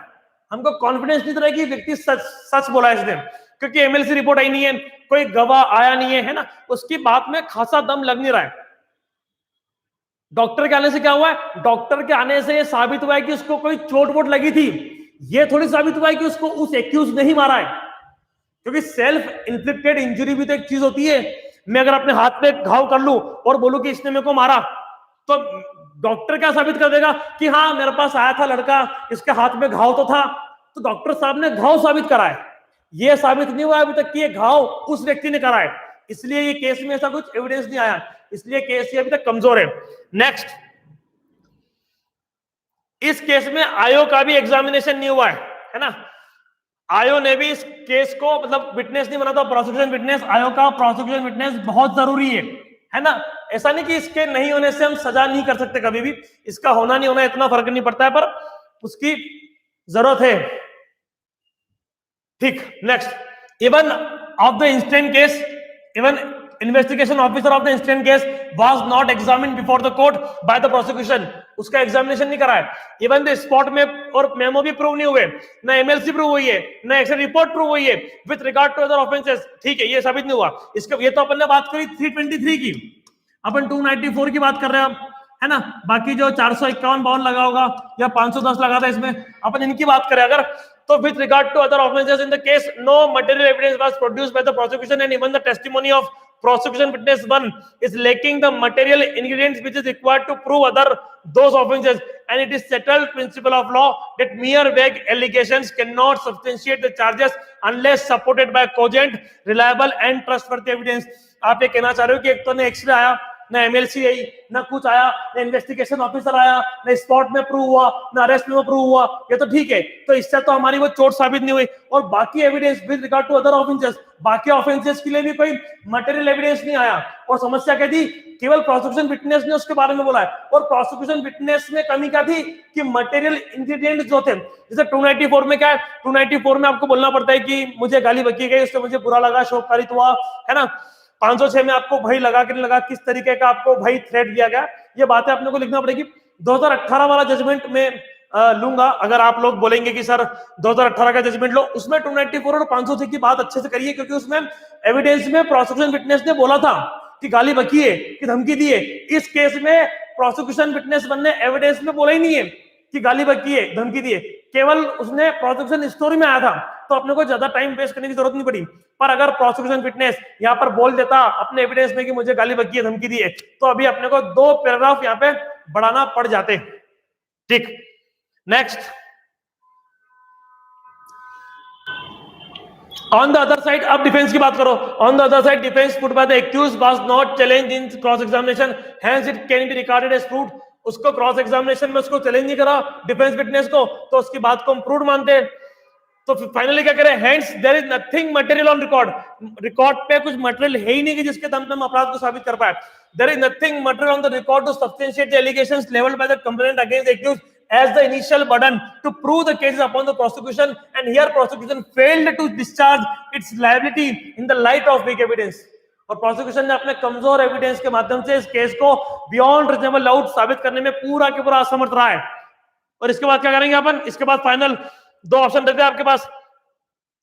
[SPEAKER 1] हमको कॉन्फिडेंस नहीं रहा है कि व्यक्ति सच बोला है इसने, क्योंकि एमएलसी रिपोर्ट आई नहीं है, कोई गवाह आया नहीं है ना, उसकी बात में खासा दम लग नहीं रहा है। डॉक्टर के आने से क्या हुआ है, डॉक्टर के आने से ये साबित हुआ है कि उसको कोई चोट वोट लगी थी, ये थोड़ी साबित हुआ है कि उसको उस एक्यूज नहीं मारा है, क्योंकि सेल्फ इन्फ्लिक्टेड इंजरी भी तो एक चीज होती है। मैं अगर अपने हाथ पे घाव कर लूं और बोलूं कि इसने मेरे को मारा, तो डॉक्टर क्या साबित कर देगा कि हाँ मेरे पास आया था लड़का, इसके हाथ में घाव तो था, तो डॉक्टर साहब ने घाव साबित करा है, ये साबित नहीं हुआ अभी तक कि ये घाव उस व्यक्ति ने करा है, इसलिए ये केस में ऐसा कुछ एविडेंस नहीं आया, इसलिए केस ये अभी तक कमजोर है। नेक्स्ट, इस केस में आयो का भी एग्जामिनेशन नहीं हुआ है ना, आयो ने भी इस केस को मतलब विटनेस नहीं बना था, प्रोसिक्यूशन विटनेस, आयो का प्रोसिक्यूशन विटनेस बहुत जरूरी है ना। ऐसा नहीं कि इसके नहीं होने से हम सजा नहीं कर सकते, कभी भी इसका होना नहीं होना इतना फर्क नहीं पड़ता है, पर उसकी जरूरत है। ठीक, next, even of the instant case, even investigation officer of the incident case was not examined before the court by the prosecution, उसका एग्जामिनेशन नहीं करा है, इवन द स्पॉट में और मेमो भी प्रूव नहीं हुए, ना एमएलसी प्रूव हुई है, ना एक्शन रिपोर्ट प्रूव हुई है with regard to other offences, ठीक है, ये साबित नहीं हुआ। इसका ये तो अपन ने बात करी 323 की, अपन 294 की बात कर रहे हैं, है ना, बाकी जो 451 लगा होगा या 510 लगा था इसमें, अपन इनकी बात करें अगर, तो with regard to other offenses in the case, no material evidence was produced by the prosecution and even the testimony of prosecution witness 1 is lacking the material ingredients which is required to prove other those offenses, and it is settled principle of law that mere vague allegations cannot substantiate the charges unless supported by cogent, reliable and trustworthy evidence। आप ये कहना चाह रहे हो कि एक तो ने एक्सरे आया, ना एमएलसी आई, ना कुछ आया, ना इन्वेस्टिगेशन ऑफिसर आया, ना स्पॉट में प्रूव हुआ, ना अरेस्ट में प्रूव हुआ, ये तो ठीक है, तो इससे तो हमारी वो चोट साबित नहीं हुई, और बाकी evidence with regard to other offences, बाकी ऑफेंसेस के लिए भी कोई मटेरियल एविडेंस नहीं आया, और समस्या क्या थी, केवल प्रोसिक्यूशन विटनेस ने उसके बारे में बोला है, और प्रोसिक्यूशन विटनेस में कमी क्या थी कि मटेरियल इंग्रेडिएंट जो थे, जैसे 294 में क्या है, 294 में आपको बोलना पड़ता है कि मुझे गाली बकी गई, उससे मुझे बुरा लगा, शोककारित हुआ, है ना, 506 में आपको भाई लगा कि नहीं लगा, किस तरीके का आपको भाई थ्रेट दिया गया, ये बातें अपने को लिखना पड़ेगी। 2018 वाला जजमेंट में लूंगा, अगर आप लोग बोलेंगे कि सर 2018 का जजमेंट लो, उसमें 294 और 506 की बात अच्छे से करिए, क्योंकि उसमें एविडेंस में प्रोसिक्यूशन विटनेस ने बोला था कि गाली बकी है, कि धमकी दी है। इस केस में प्रोसिक्यूशन विटनेस वन ने एविडेंस में बोला ही नहीं है कि गाली बकी है, धमकी दी है, केवल उसने प्रोसिक्यूशन स्टोरी में आया था, तो अपने को ज्यादा टाइम वेस्ट करने की जरूरत नहीं पड़ी। पर अगर प्रोसिक्यूशन विटनेस यहाँ पर बोल देता अपने एविडेंस में कि मुझे गाली बकी है, धमकी दी है, तो अभी अपने को 2 पैराग्राफ यहाँ पे बढ़ाना पड़ जाते। ठीक, next, on the other side, अब डिफेंस की बात करो। On the other side, defence put by the accused was not challenged in cross examination, hence it can be regarded as proved. उसको क्रॉस एग्जामिनेशन में उसको चैलेंज नहीं करा defence witness को, तो उसकी बात को हम प्रूव्ड मानते हैं। तो फाइनली क्या करें, hence there is nothing material on record, record पे कुछ मटेरियल है ही नहीं कि जिसके दम पे हम अपराध को साबित कर पाए। There is nothing material on the record to substantiate the allegations levelled by the complainant against the accused as the initial burden to prove the cases upon the prosecution, and here prosecution failed to discharge its liability in the light of weak evidence। और prosecution ने अपने कमजोर evidence के माध्यम से इस case को beyond reasonable doubt साबित करने में पूरा के पूरा असमर्थ रहा है। और इसके बाद क्या करेंगे अपन, इसके बाद फाइनल 2 ऑप्शन रहते हैं आपके पास,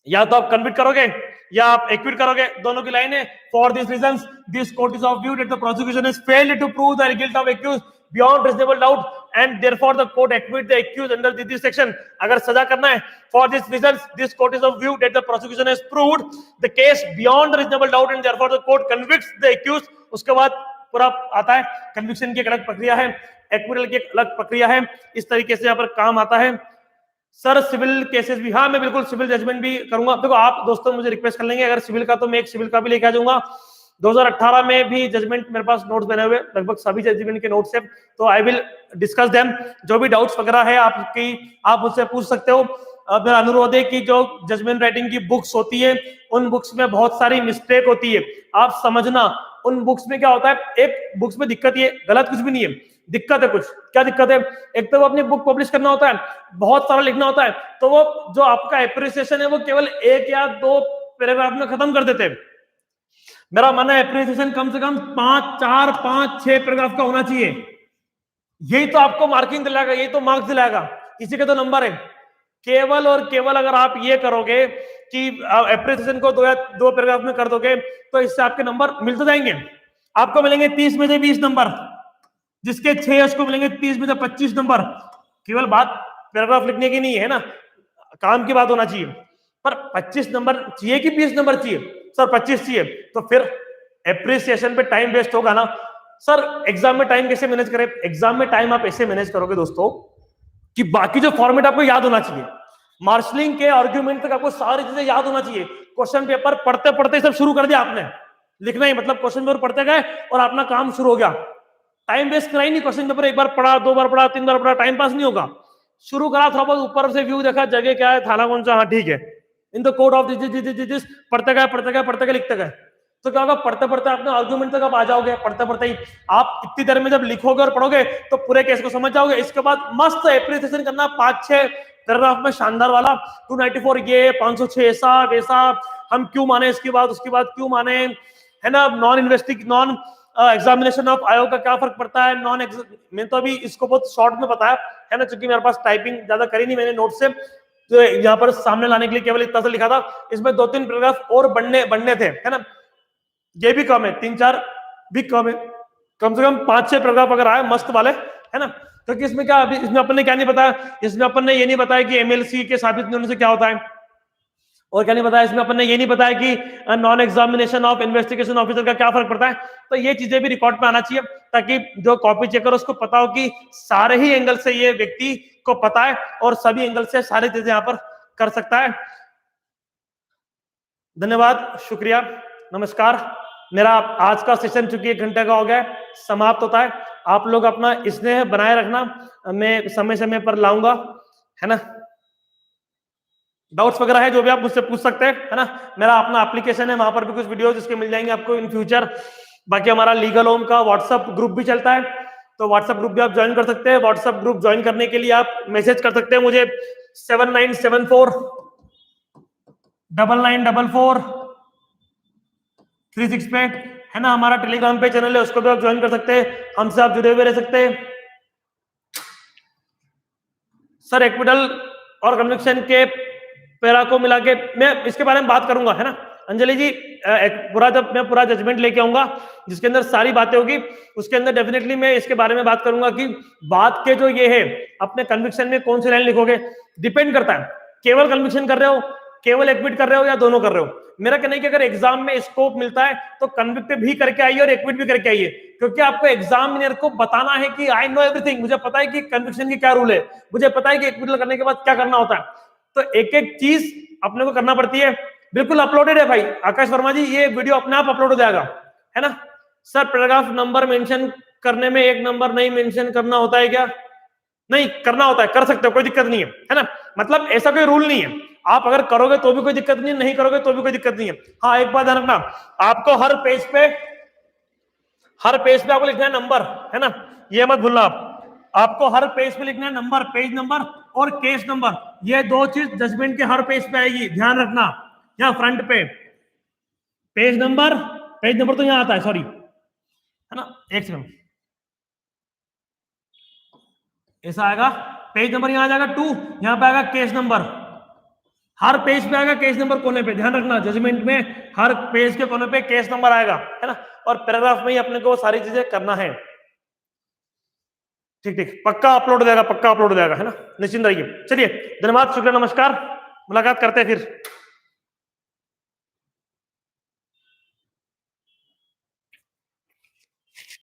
[SPEAKER 1] या तो आप कन्विक्ट करोगे या आप एक्विट करोगे, दोनों की लाइन है। For this reasons this court is of view that the prosecution has failed to prove the guilt of accused beyond reasonable doubt and therefore the court acquit the accused under this section। अगर सजा करना है, for this reasons this court is of view that the prosecution has proved the case beyond reasonable doubt and therefore the court convicts the accused। उसके बाद पूरा आता है, conviction की एक अलग प्रक्रिया है, एक्विटल की एक अलग प्रक्रिया है, इस तरीके से यहाँ पर काम आता है। सर सिविल केसेस भी, हाँ मैं बिल्कुल सिविल जजमेंट भी करूंगा। देखो आप दोस्तों मुझे रिक्वेस्ट कर लेंगे, अगर सिविल का तो मैं एक सिविल का भी लेके आ जाऊंगा। 2018 में भी जजमेंट मेरे पास नोट्स बने हुए, लगभग सभी जजमेंट के नोट्स हैं, तो आई विल डिस्कस देम। जो भी डाउट्स वगैरह है आपकी, आप मुझसे पूछ सकते हो। मेरा अनुरोध है कि जो जजमेंट राइटिंग की बुक्स होती है, उन बुक्स में बहुत सारी मिस्टेक होती है, आप समझना। उन बुक्स में क्या होता है, एक बुक्स में दिक्कत ये, गलत कुछ भी नहीं है, दिक्कत है कुछ। क्या दिक्कत है, एक तो वो अपनी बुक पब्लिश करना होता है, बहुत सारा लिखना होता है, तो वो जो आपका एप्रिसिएशन है वो केवल 1 या 2 पैराग्राफ में खत्म कर देते हैं। मेरा मानना है एप्रिसिएशन कम से कम 4, 5, 6 पैराग्राफ का होना चाहिए। यही तो आपको मार्किंग दिलाएगा, यही तो मार्क्स दिलाएगा, इसी के तो नंबर है। केवल और केवल अगर आप ये करोगे कि एप्रिसिएशन को 2 या 2 पैराग्राफ में कर दोगे, तो इससे आपके नंबर मिल तो जाएंगे। आपको मिलेंगे 30 में से 20 नंबर, जिसके 6 उसको मिलेंगे 30 में से 25 नंबर। केवल बात पैराग्राफ लिखने की नहीं है ना, काम की बात होना चाहिए। पर 25 नंबर चाहिए कि 20 नंबर चाहिए? सर 25 चाहिए। तो फिर एप्रिसिएशन पे टाइम वेस्ट होगा ना। सर एग्जाम में टाइम कैसे मैनेज करें? एग्जाम में टाइम आप ऐसे मैनेज करोगे दोस्तों कि बाकी जो फॉर्मेट आपको याद होना चाहिए, मार्शलिंग के आर्ग्यूमेंट तक आपको सारी चीजें याद होना चाहिए। क्वेश्चन पेपर पढ़ते पढ़ते सब शुरू कर दिया आपने लिखना ही, मतलब क्वेश्चन पेपर पढ़ते गए और अपना काम शुरू हो गया। टाइम वेस्ट करा ही नहीं, क्वेश्चन पेपर एक बार पढ़ा, 2 बार पढ़ा, 3 बार पढ़ा, टाइम पास नहीं होगा। शुरू करा, थोड़ा बहुत ऊपर से व्यू देखा, जगह क्या है, थाना कौन सा, हाँ ठीक है, in the code of this पढ़ते गए लिखते गए। तो क्या होगा, पढ़ते पढ़ते अपने आर्गुमेंट तक आप आ जाओगे। पढ़ते पढ़ते ही आप इतनी देर में जब लिखोगे और पढ़ोगे तो पूरे केस को समझ जाओगे। इसके बाद मस्त एप्रिसिएशन करना 5-6 पैराग्राफ में शानदार वाला, 294 ये, 506 ऐसा वैसा, हम क्यों माने इसकी बात, उसकी बात क्यों माने, है ना, नॉन एग्जामिनेशन ऑफ आयोग का क्या फर्क पड़ता है, मैं तो अभी इसको बहुत शॉर्ट में बताया है ना, क्योंकि मेरे पास टाइपिंग ज्यादा करी नहीं मैंने नोट से, तो यहाँ पर सामने लाने के लिए केवल इतना सा लिखा था। इसमें 2-3 पैराग्राफ और बनने थे, है ना, ये भी कम है, 3-4 भी कम है, कम से कम 5-6 पैराग्राफ अगर आए मस्त वाले, है ना। क्योंकि इसमें क्या, अभी इसमें अपन ने क्या नहीं बताया, इसमें अपन ने ये नहीं बताया कि एमएलसी के साबित नहीं होने से क्या होता है, और क्या नहीं बताया इसमें अपन ने ये नहीं बताया कि non examination of investigation officer का क्या फर्क पड़ता है। तो ये चीजें भी रिकॉर्ड में आना चाहिए, ताकि जो कॉपी चेकर उसको पता हो कि सारे ही एंगल से ये व्यक्ति को पता है और सभी एंगल से सारी चीजें यहाँ पर कर सकता है। धन्यवाद, शुक्रिया, नमस्कार। मेरा आज का सेशन चूंकि 1 घंटे का हो गया है, समाप्त होता है। आप लोग अपना स्नेह बनाए रखना, मैं समय समय पर लाऊंगा, है ना। डाउट्स वगैरह है जो भी आप मुझसे पूछ सकते हैं, है ना। मेरा अपना एप्लीकेशन है, वहां पर भी कुछ वीडियोस जिसके मिल जाएंगे आपको इन फ्यूचर। बाकी हमारा लीगल होम का व्हाट्सएप ग्रुप भी चलता है, तो व्हाट्सएप ग्रुप भी आप ज्वाइन कर सकते हैं। व्हाट्सएप ग्रुप ज्वाइन करने के लिए आप मैसेज कर सकते हैं मुझे 7974994436 पे, है ना। हमारा टेलीग्राम पे चैनल है, उसको भी आप ज्वाइन कर सकते हैं, हमसे आप जुड़े हुए रह सकते हैं। सर एक्विटल और कन्विक्शन के पैरा को मिला के मैं इसके बारे में बात करूंगा, है ना अंजलि जी। जब मैं पूरा जजमेंट लेके आऊंगा जिसके अंदर सारी बातें होगी, उसके अंदर डेफिनेटली मैं इसके बारे में बात करूंगा कि बात के जो ये है, अपने कन्विक्शन में कौन सी लाइन लिखोगे, डिपेंड करता है, केवल कन्विक्शन कर रहे हो, केवल एक्विट कर रहे हो, या दोनों कर रहे हो। मेरा कहना है कि अगर एग्जाम में स्कोप मिलता है तो कन्विक्ट भी करके आइए और एक्विट भी करके आइए, क्योंकि आपको एग्जामिनर को बताना है कि आई नो एवरीथिंग, मुझे पता है कि कन्विक्शन की क्या रूल है, मुझे पता है कि एक्विटल करने के बाद क्या करना होता है। तो एक एक चीज अपने को करना पड़ती है। बिल्कुल अपलोडेड है भाई आकाश वर्मा जी, ये वीडियो अपने आप अपलोड हो जाएगा, है ना। सर पैराग्राफ नंबर मेंशन करने में एक नंबर नहीं मेंशन करना होता है क्या? नहीं करना होता है, कर सकते हो, कोई दिक्कत नहीं है ना। मतलब ऐसा कोई रूल नहीं है, आप अगर करोगे तो भी कोई दिक्कत नहीं है, नहीं करोगे तो भी कोई दिक्कत नहीं है। हाँ एक बात ध्यान रखना, आपको हर पेज पे आपको लिखना है नंबर, है ना, ये मत भूलना आपको हर पेज पे लिखना है नंबर, पेज नंबर और केस नंबर, ये 2 चीज जजमेंट के हर पेज पे आएगी, ध्यान रखना। यहाँ फ्रंट पे पेज नंबर तो यहाँ आता है, सॉरी, है ना, एक सेकंड, ऐसा आएगा, पेज नंबर यहाँ आ जाएगा 2, यहाँ पे आएगा केस नंबर, हर पेज पे आएगा केस नंबर कोने पे, ध्यान रखना जजमेंट में हर पेज के कोने पे केस नंबर आएगा, है ना। और पैराग्राफ में ही अपने को सारी चीजें करना है। ठीक ठीक, पक्का अपलोड हो जाएगा, है ना, निश्चिंत रहिए। चलिए धन्यवाद, शुक्रिया, नमस्कार, मुलाकात करते हैं फिर।